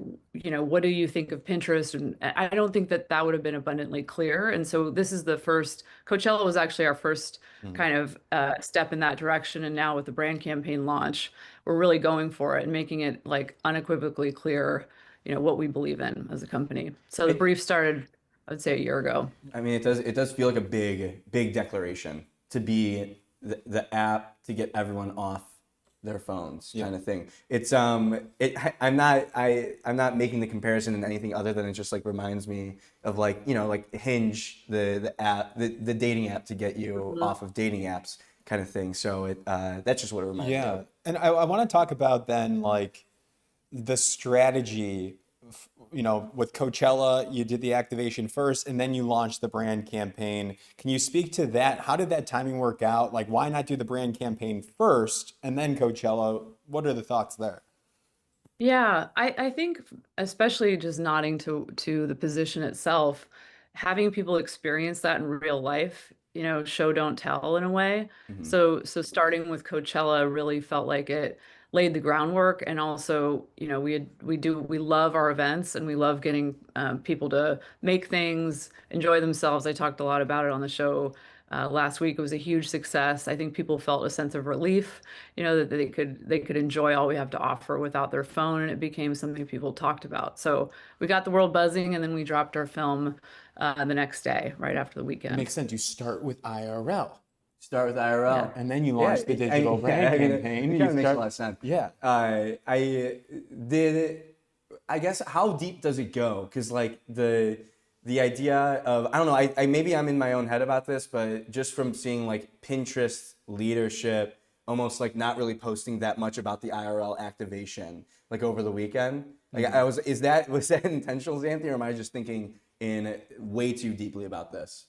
what do you think of Pinterest? And I don't think that that would have been abundantly clear. And so this is the first, Coachella was actually our first kind of step in that direction. And now with the brand campaign launch, we're really going for it and making it like unequivocally clear, what we believe in as a company. So the brief started, I would say, a year ago. I mean, it does feel like a big declaration to be the app to get everyone off their phones, kind of thing. It's I'm not making the comparison in anything other than it just like reminds me of like, like Hinge, the app, the dating app to get you off of dating apps kind of thing. So that's just what it reminds me of. And I want to talk about then like the strategy. With Coachella, you did the activation first and then you launched the brand campaign. Can you speak to that? How did that timing work out? Like, why not do the brand campaign first and then Coachella? What are the thoughts there? Yeah, I think especially just nodding to the position itself, having people experience that in real life, show don't tell in a way. So starting with Coachella really felt like it laid the groundwork, and also, we love our events and we love getting people to make things, enjoy themselves. I talked a lot about it on the show last week. It was a huge success. I think people felt a sense of relief, that they could enjoy all we have to offer without their phone, and it became something people talked about. So we got the world buzzing, and then we dropped our film the next day, right after the weekend. It makes sense. You start with IRL. Start with IRL. And then you launch the digital brand campaign. It kind of makes a lot of sense. Yeah. I guess, how deep does it go? Because like the idea of, I don't know, I maybe I'm in my own head about this, but just from seeing like Pinterest leadership almost like not really posting that much about the IRL activation like over the weekend. Like was that intentional, Xanthi, or am I just thinking in way too deeply about this?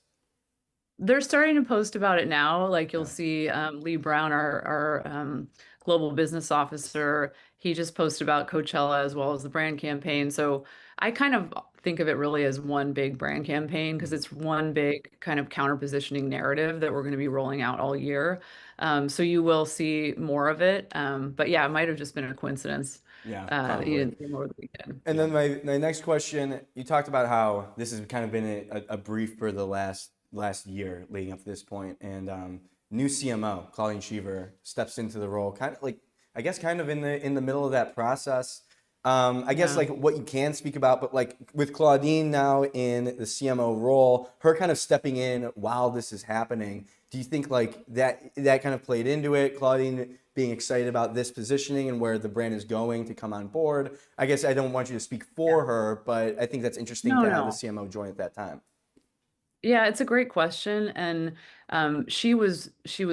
They're starting to post about it now. Like you'll see Lee Brown, our global business officer, he just posted about Coachella as well as the brand campaign. So I kind of think of it really as one big brand campaign because it's one big kind of counter positioning narrative that we're going to be rolling out all year. So you will see more of it. But yeah, it might have just been a coincidence. Yeah, That you didn't see more of the weekend. And then my next question, you talked about how this has kind of been a brief for the last year leading up to this point, and new CMO Claudine Cheever steps into the role, kind of like, I guess, kind of in the middle of that process. I guess like what you can speak about, but like with Claudine now in the CMO role, her kind of stepping in while this is happening, do you think like that kind of played into it? Claudine being excited about this positioning and where the brand is going to come on board. I guess I don't want you to speak for her, but I think that's interesting to have the CMO join at that time. Yeah, it's a great question. And she was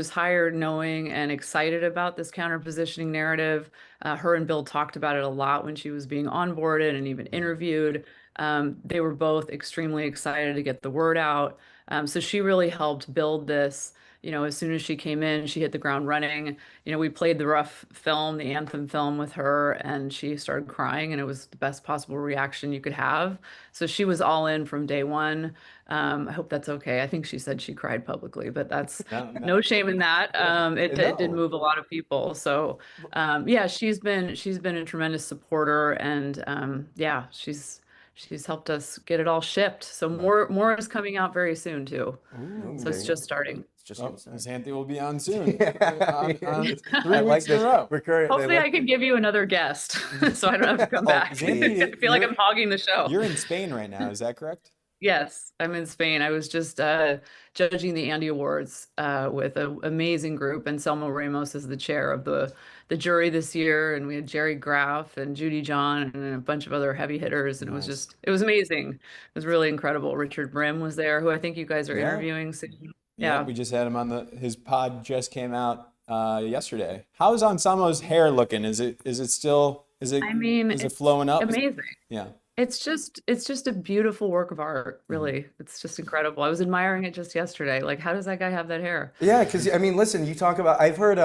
hired knowing and excited about this counter positioning narrative. Her and Bill talked about it a lot when she was being onboarded and even interviewed. They were both extremely excited to get the word out. So she really helped build this. As soon as she came in, she hit the ground running. We played the rough film, the anthem film with her, and she started crying, and it was the best possible reaction you could have. So she was all in from day one. I hope that's okay. I think she said she cried publicly, but that's no shame in that. It did move a lot of people. So yeah, she's been a tremendous supporter, and yeah, she's helped us get it all shipped. So more is coming out very soon too. So it's just starting. Xanthi will be on soon. on 3 I like weeks in a row. Hopefully I can give you another guest so I don't have to come back. Xanthi, I feel like I'm hogging the show. You're in Spain right now, is that correct? Yes, I'm in Spain. I was just judging the Andy Awards with an amazing group, and Selma Ramos is the chair of the jury this year, and we had Jerry Graff and Judy John and a bunch of other heavy hitters, and it was amazing. It was really incredible. Richard Brim was there, who I think you guys are interviewing soon. Yeah, we just had him on his pod just came out yesterday. How is Anselmo's hair looking? Is it flowing up? Amazing. Yeah. It's just a beautiful work of art, really. It's just incredible. I was admiring it just yesterday. Like, how does that guy have that hair? Yeah, because I mean, listen, you talk about, I've heard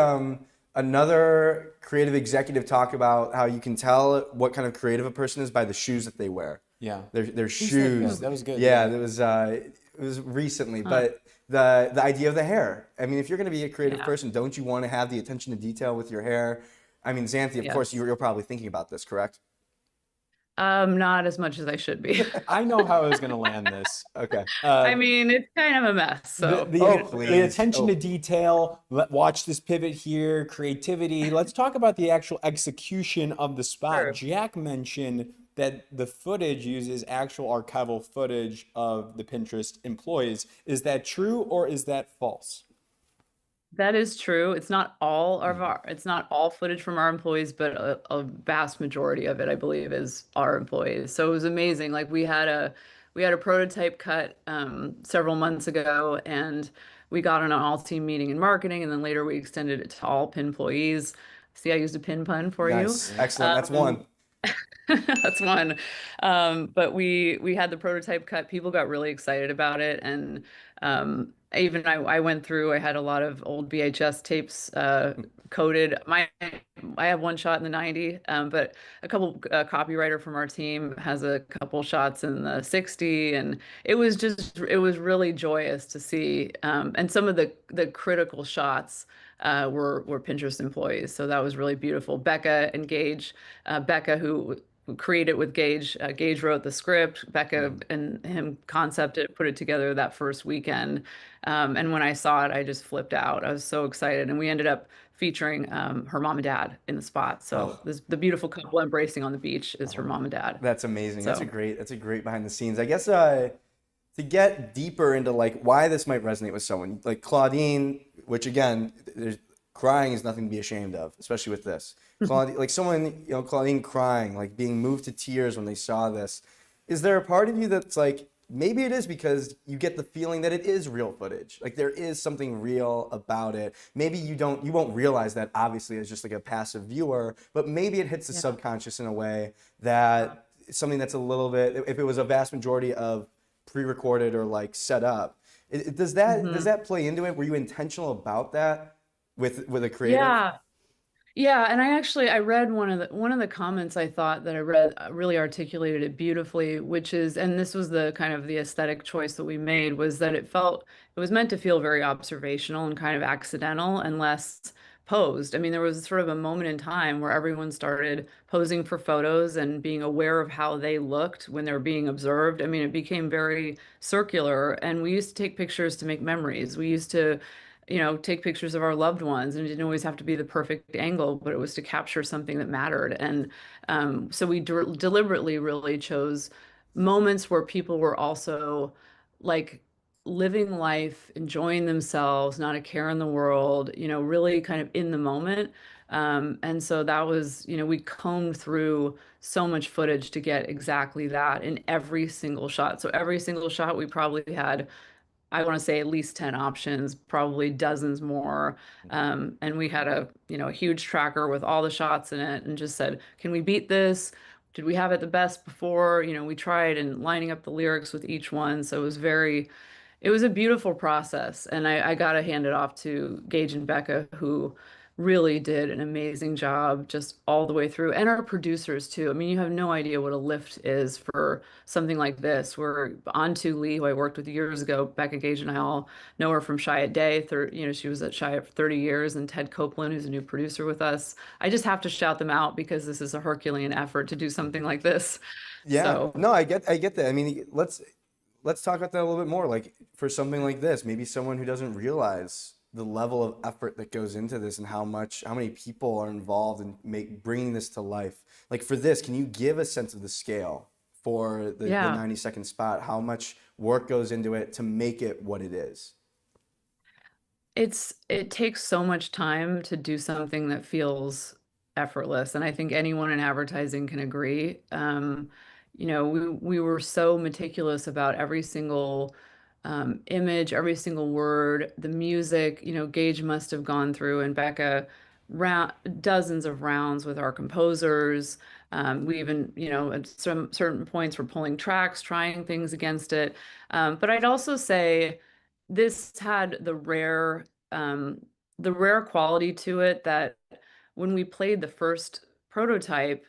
another creative executive talk about how you can tell what kind of creative a person is by the shoes that they wear. Yeah. Their shoes. That was good. Yeah, it was recently, but the idea of the hair. I mean, if you're going to be a creative Yeah. person, don't you want to have the attention to detail with your hair? I mean, Xanthi, of course, Yes. you're probably thinking about this, correct? Not as much as I should be. I know how I was going to land this. Okay. I mean, it's kind of a mess. So Oh, The please. attention to Oh. detail, watch this pivot here, creativity. Let's talk about the actual execution of the spot. Sure. Jack mentioned that the footage uses actual archival footage of the Pinterest employees. Is that true or is that false? that is true. It's not all of it's not all footage from our employees, but a vast majority of it, I believe, is our employees. So it was amazing. Like we had a prototype cut several months ago, and we got on an all team meeting in marketing, and then later we extended it to all PIN employees. See, I used a pin pun for you. Nice. Excellent. That's one. That's one. But we had the prototype cut. People got really excited about it, and even I went through. I had a lot of old VHS tapes coded. I have one shot in the 90, but a couple copywriter from our team has a couple shots in the 60, and it was really joyous to see. And some of the critical shots were Pinterest employees, so that was really beautiful. Becca and Gage, Becca who created with Gage. Gage wrote the script. Becca and him concepted, put it together that first weekend. And when I saw it, I just flipped out. I was so excited. And we ended up featuring her mom and dad in the spot. So the beautiful couple embracing on the beach is her mom and dad. That's amazing. That's So- a great behind the scenes. I guess to get deeper into like why this might resonate with someone like Claudine, which again, crying is nothing to be ashamed of, especially with this. Claudine, like someone, Claudine crying, like being moved to tears when they saw this. Is there a part of you that's like, maybe it is because you get the feeling that it is real footage. Like there is something real about it. Maybe you won't realize that obviously as just like a passive viewer, but maybe it hits the subconscious in a way that it's something that's a little bit, if it was a vast majority of pre-recorded or like set up, does that play into it? Were you intentional about that with a creative? Yeah. Yeah, and I read one of the comments I thought that I read really articulated it beautifully, which is, and this was the kind of the aesthetic choice that we made, was that it was meant to feel very observational and kind of accidental and less posed. I mean, there was sort of a moment in time where everyone started posing for photos and being aware of how they looked when they were being observed. I mean, it became very circular, and we used to take pictures to make memories. We used to take pictures of our loved ones, and it didn't always have to be the perfect angle, but it was to capture something that mattered. And so we deliberately really chose moments where people were also like living life, enjoying themselves, not a care in the world, really kind of in the moment. And so that was, we combed through so much footage to get exactly that in every single shot. So every single shot we probably had, I want to say, at least 10 options, probably dozens more. And we had a huge tracker with all the shots in it and just said, can we beat this? Did we have it the best before? We tried and lining up the lyrics with each one. So it was a beautiful process. And I got to hand it off to Gage and Becca, who really did an amazing job just all the way through, and our producers too. I mean, you have no idea what a lift is for something like this. We're on to Lee, who I worked with years ago. Becca, Gage, and I all know her from Shy at Day. She was at Shy for 30 years, and Ted Copeland, who's a new producer with us. I just have to shout them out because this is a Herculean effort to do something like this. Yeah. So, No, I get that. I mean, let's talk about that a little bit more. Like for something like this, maybe someone who doesn't realize the level of effort that goes into this and how many people are involved in bringing this to life. Like for this, can you give a sense of the scale for the 90-second spot? How much work goes into it to make it what it is? it takes so much time to do something that feels effortless, and I think anyone in advertising can agree. We were so meticulous about every single image, every single word, the music. Gage must have gone through, and Becca, dozens of rounds with our composers. We even, at some certain points, we're pulling tracks, trying things against it. But I'd also say this had the rare quality to it that when we played the first prototype,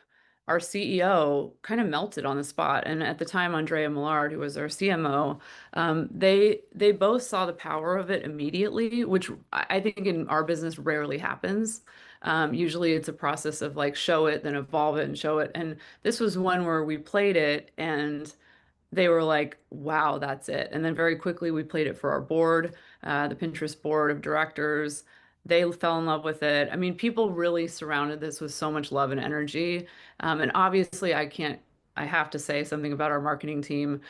our CEO kind of melted on the spot. And at the time, Andrea Millard, who was our CMO, they both saw the power of it immediately, which I think in our business rarely happens. Usually it's a process of like show it, then evolve it and show it. And this was one where we played it and they were like, wow, that's it. And then very quickly we played it for our board, the Pinterest board of directors. They fell in love with it. I mean, people really surrounded this with so much love and energy. And obviously, I have to say something about our marketing team,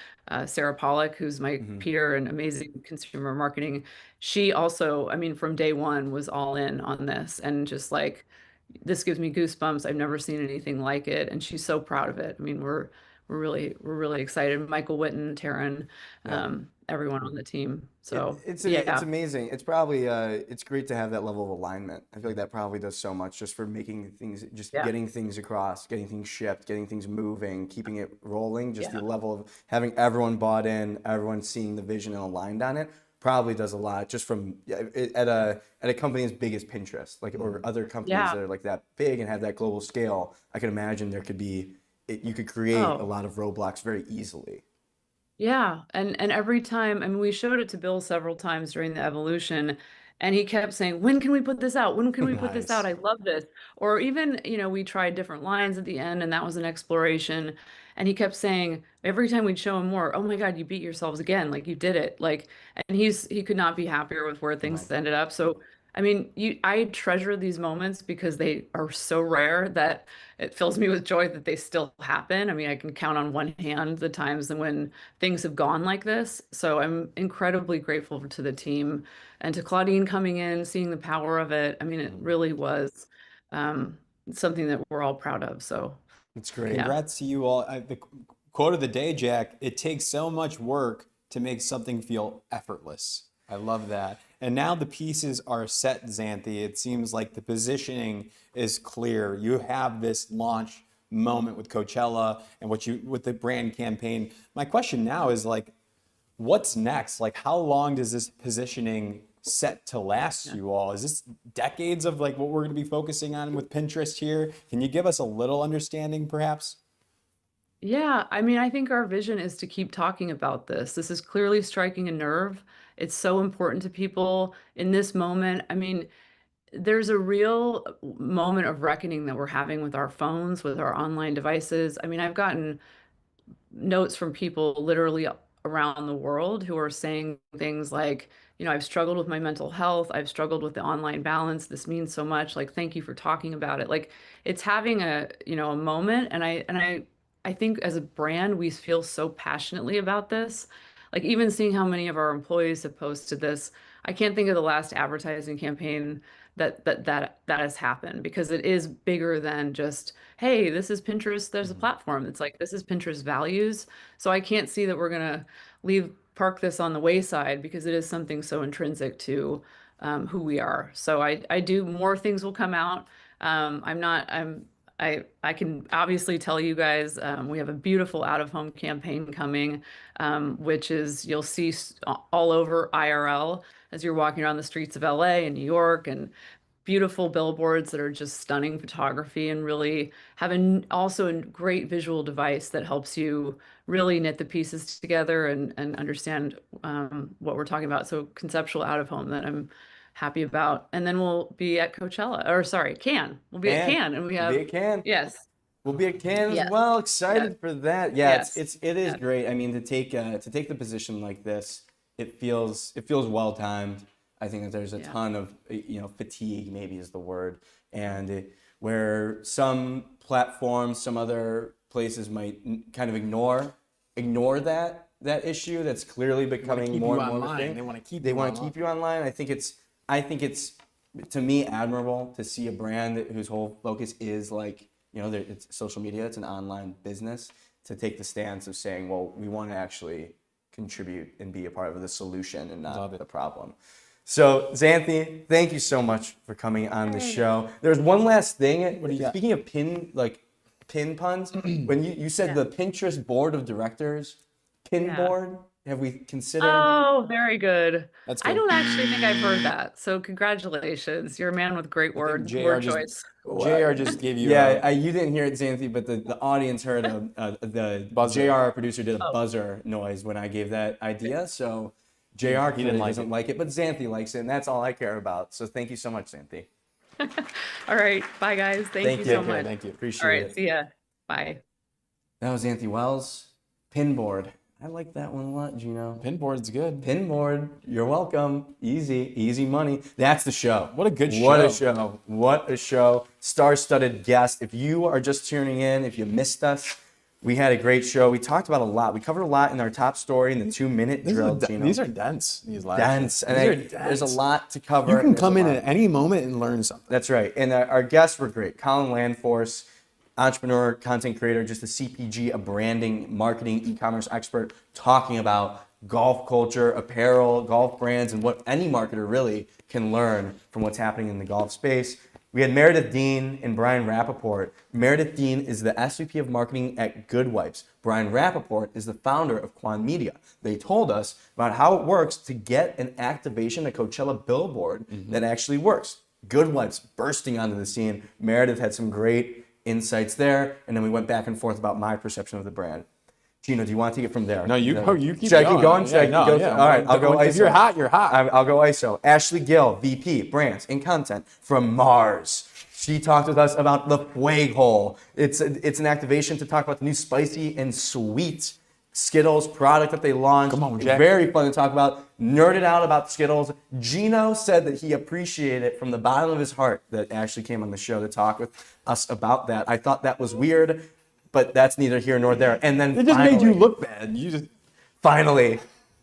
Sarah Pollock, who's my peer and amazing consumer marketing. She also, I mean, from day one was all in on this and just like, this gives me goosebumps. I've never seen anything like it. And she's so proud of it. I mean, we're really excited. Michael Witten, Taryn, everyone on the team. So It's yeah, amazing. It's probably it's great to have that level of alignment. I feel like that probably does so much just for making things, just Yeah. getting things across, getting things shipped, getting things moving, keeping it rolling. Just Yeah. the level of having everyone bought in, everyone seeing the vision and aligned on it probably does a lot. Just from at a company as big as Pinterest, like or other companies Yeah. that are like that big and have that global scale. I can imagine there could be you could create a Oh. lot of roadblocks very easily. Yeah, and every time, I mean, we showed it to Bill several times during the evolution, and he kept saying, "When can we put this out? When can we put this out? Nice. I love this." Or even, we tried different lines at the end, and that was an exploration. And he kept saying every time we'd show him more, "Oh my God, you beat yourselves again! Like you did it!" Like, and he could not be happier with where things ended up. So, I mean, I treasure these moments because they are so rare that it fills me with joy that they still happen. I mean, I can count on one hand the times when things have gone like this. So I'm incredibly grateful to the team and to Claudine coming in, seeing the power of it. I mean, it really was um, something that we're all proud of. So It's great. yeah. Congrats to you all. The quote of the day, Jack, it takes so much work to make something feel effortless. I love that. And now the pieces are set, Xanthi. It seems like the positioning is clear. You have this launch moment with Coachella and with the brand campaign. My question now is like, what's next? Like, how long does this positioning set to last you all? Is this decades of like what we're going to be focusing on with Pinterest here? Can you give us a little understanding, perhaps? Yeah, I mean, I think our vision is to keep talking about this. This is clearly striking a nerve. It's so important to people in this moment. I mean, there's a real moment of reckoning that we're having with our phones, with our online devices. I mean, I've gotten notes from people literally around the world who are saying things like, I've struggled with my mental health. I've struggled with the online balance. This means so much. Like, thank you for talking about it. Like, it's having a moment. And I think as a brand, we feel so passionately about this. Like, even seeing how many of our employees have posted this, I can't think of the last advertising campaign that has happened because it is bigger than just, hey, this is Pinterest, there's a platform. It's like, this is Pinterest values. So I can't see that we're gonna park this on the wayside because it is something so intrinsic to who we are. So I do, more things will come out. I can obviously tell you guys, we have a beautiful out of home campaign coming, which is you'll see all over IRL as you're walking around the streets of LA and New York, and beautiful billboards that are just stunning photography and really having also a great visual device that helps you really knit the pieces together and understand what we're talking about. So conceptual out of home that I'm happy about. And then we'll be at Coachella, or sorry, Cannes. We'll be at Cannes, and we We'll have, be at Cannes. yes, We'll be at Cannes as yes, well. Excited yes, for that. Yeah, yes, it is yes, great. I mean, to take the position like this, it feels well timed. I think that there's a yeah, ton of fatigue, maybe is the word, and where some platforms, some other places might kind of ignore that issue that's clearly becoming more and more of a thing. They want to keep They you want to online. keep you online. I think it's to me admirable to see a brand whose whole focus is like it's social media, it's an online business, to take the stance of saying, well, we want to actually contribute and be a part of the solution and not the problem. So Xanthi, thank you so much for coming on the show. There's one last thing. Speaking of pin puns, when you said the Pinterest board of directors, pin yeah. board, have we considered? Oh, very good. That's I good. don't actually think I've heard that. So congratulations. You're a man with great I think word JR just choice. JR just gave you Yeah, you didn't hear it, Xanthi, but the audience heard the Buzzer. JR, our producer, did a buzzer noise when I gave that idea. So JR clearly doesn't like it, but Xanthi likes it, and that's all I care about. So thank you so much, Xanthi. All right. Bye, guys. Thank you so much. Thank you. Appreciate All right. it. See ya. Bye. That was Xanthi Wells. Pinboard. I like that one a lot, Gino. Pinboard's good. Pinboard. You're welcome. Easy money. That's the show. What a good show. What a show. What a show. Star-studded guest. If you are just tuning in, if you missed us, we had a great show. We talked about a lot. We covered a lot in our top story in the 2-minute drill, Gino. These are dense. These live dense. shows. And These are there's a dense. lot to cover. You can There's come a in lot. at any moment and learn something. That's right. And our guests were great. Colin Landforce, entrepreneur, content creator, just a CPG, a branding, marketing, e-commerce expert, talking about golf culture, apparel, golf brands, and what any marketer really can learn from what's happening in the golf space. We had Meredith Dean and Brian Rappaport. Meredith Dean is the SVP of marketing at Good Wipes. Brian Rappaport is the founder of Quan Media. They told us about how it works to get an activation, a Coachella billboard that actually works. Good Wipes bursting onto the scene. Meredith had some great insights there, and then we went back and forth about my perception of the brand. Gino, do you want to take it from there? No, you keep Should I going. keep going? Should I keep going? Yeah. All right, I'll go ISO. If you're hot, you're hot. I'll go ISO. Ashley Gill, VP, Brands and Content from Mars. She talked with us about the Fuego. It's an activation to talk about the new spicy and sweet Skittles product that they launched. Come on, Jack. Very fun to talk about. Nerded out about Skittles. Gino said that he appreciated it from the bottom of his heart that Ashley came on the show to talk with us about that. I thought that was weird, but that's neither here nor there. And then It just made you look bad. finally,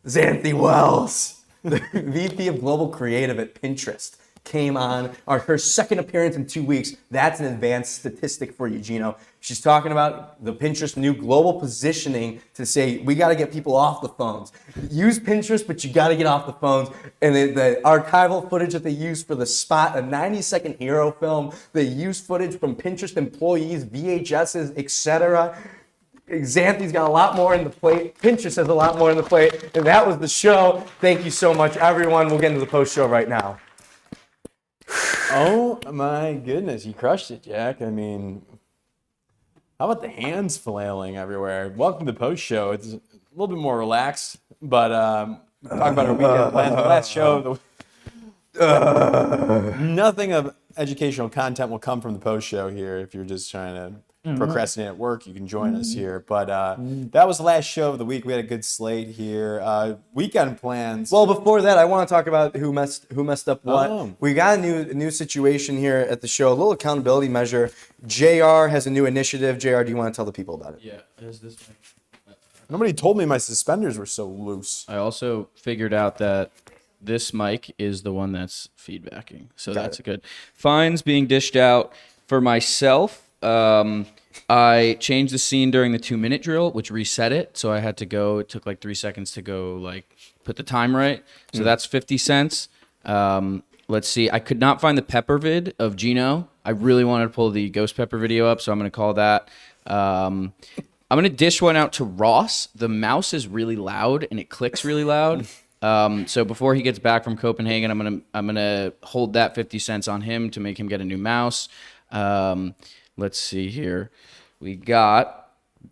Xanthi Wells, the VP of Global Creative at Pinterest, came on her second appearance in 2 weeks. That's an advanced statistic for you, Gino. She's talking about the Pinterest new global positioning to say, we got to get people off the phones. Use Pinterest, but you got to get off the phones. And the archival footage that they used for the spot, a 90-second hero film, they used footage from Pinterest employees, VHSs, etc. Xanthi's got a lot more in the plate. Pinterest has a lot more in the plate. And that was the show. Thank you so much, everyone. We'll get into the post show right now. Oh my goodness, you crushed it, Jack. I mean, how about the hands flailing everywhere? Welcome to the post show. It's a little bit more relaxed, but talk about our weekend plans. The last show, nothing of educational content will come from the post show here. If you're just trying to procrastinate at work, you can join us here. But that was the last show of the week. We had a good slate here. Weekend plans. Well, before that, I want to talk about who messed up what. Oh. We got a new situation here at the show, a little accountability measure. JR has a new initiative. JR, do you want to tell the people about it? Yeah, is this one? Nobody told me my suspenders were so loose. I also figured out that this mic is the one that's feedbacking, so that's good. Fines being dished out for myself. I changed the scene during the 2-minute drill, which reset it. So I had to go. It took like 3 seconds to go, like put the time right. So that's 50 cents. Let's see. I could not find the pepper vid of Gino. I really wanted to pull the ghost pepper video up, so I'm going to call that. I'm going to dish one out to Ross. The mouse is really loud and it clicks really loud. So before he gets back from Copenhagen, I'm gonna hold that 50 cents on him to make him get a new mouse. Let's see here. We got.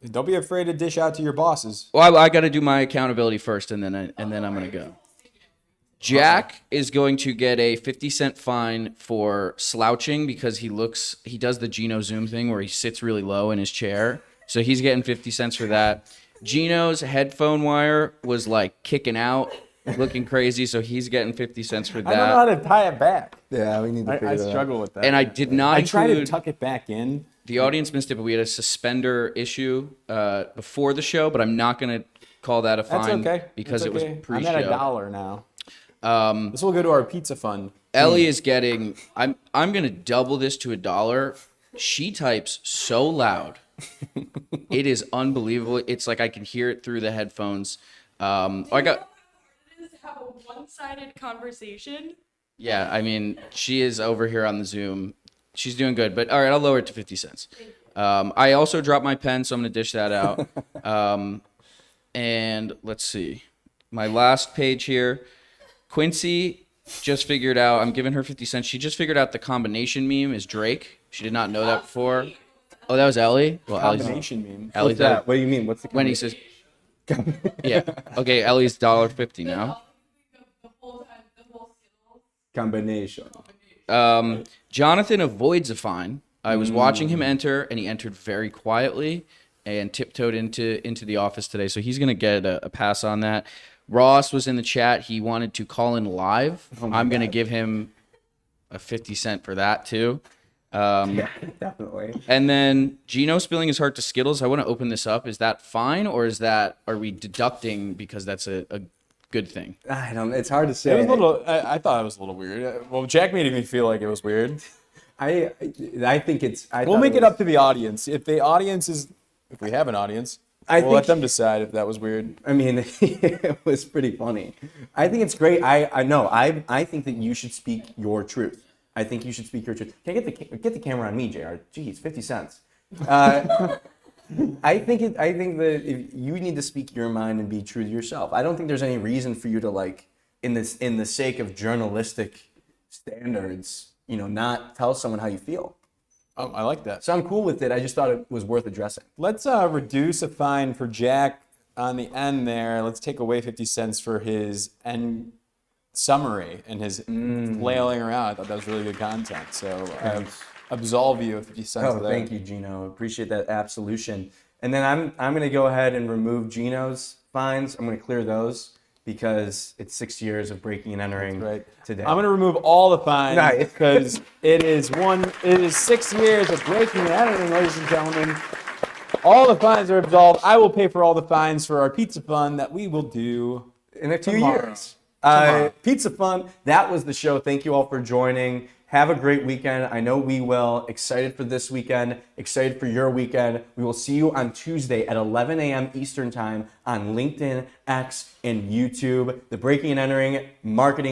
Don't be afraid to dish out to your bosses. Well, I got to do my accountability first, and then I'm gonna go. Jack is going to get a 50-cent fine for slouching because he does the Gino Zoom thing where he sits really low in his chair. So he's getting 50 cents for that. Gino's headphone wire was like kicking out, looking crazy, so he's getting 50 cents for that. I don't know how to tie it back. Yeah, we need to figure I that out. struggle with that. And I did not I try to include- tuck it back in. The audience missed it, but we had a suspender issue before the show, but I'm not going to call that a That's fine okay. because That's it was okay. pre-show. I'm at $1 now. This will go to our pizza fund. Ellie is getting. I'm going to double this to $1. She types so loud, it is unbelievable. It's like I can hear it through the headphones. I got. Is have a one-sided conversation. Yeah, I mean, she is over here on the Zoom. She's doing good, but all right, I'll lower it to 50 cents. I also dropped my pen, so I'm going to dish that out. And let's see. My last page here. Quincy just figured out, I'm giving her 50 cents. She just figured out the combination meme is Drake. She did not know that before. Oh, that was Ellie? Well, Ellie's Combination meme. Ellie's What's that? What do you mean? What's the when he says, yeah. Okay, Ellie's $1.50 now. combination? Jonathan avoids a fine. I was watching him enter, and he entered very quietly and tiptoed into the office today. So he's going to get a pass on that. Ross was in the chat. He wanted to call in live. I'm going to give him a 50 cent for that too. Yeah, definitely. And then Gino spilling his heart to Skittles. I want to open this up. Is that fine, or are we deducting because that's a good thing? I don't. It's hard to It say. was a little. I thought it was a little weird. Well, Jack made me feel like it was weird. I think it's. We'll make it up to the audience. If the audience is, if we have an audience, we'll let them decide if that was weird. I mean, it was pretty funny. I think it's great. I know. I think that you should speak your truth. I think you should speak your truth. Can I get the camera on me, JR? Jeez, 50 cents. I think that if you need to speak your mind and be true to yourself. I don't think there's any reason for you to, like, in the sake of journalistic standards, not tell someone how you feel. Oh, I like that. So I'm cool with it. I just thought it was worth addressing. Let's reduce a fine for Jack on the end there. Let's take away 50 cents for his end summary and his flailing around. I thought that was really good content. So absolve you of 50 cents. Oh, thank you, Gino. Appreciate that absolution. And then I'm going to go ahead and remove Gino's fines. I'm going to clear those because it's 6 years of breaking and entering today. I'm going to remove all the fines Nice. because it is 6 years of breaking and entering, ladies and gentlemen. All the fines are absolved. I will pay for all the fines for our pizza fund that we will do in a few tomorrow. years. Pizza Fun. That was the show. Thank you all for joining. Have a great weekend. I know we will. Excited for this weekend. Excited for your weekend. We will see you on Tuesday at 11 a.m. Eastern Time on LinkedIn, X, and YouTube. The Breaking and Entering Marketing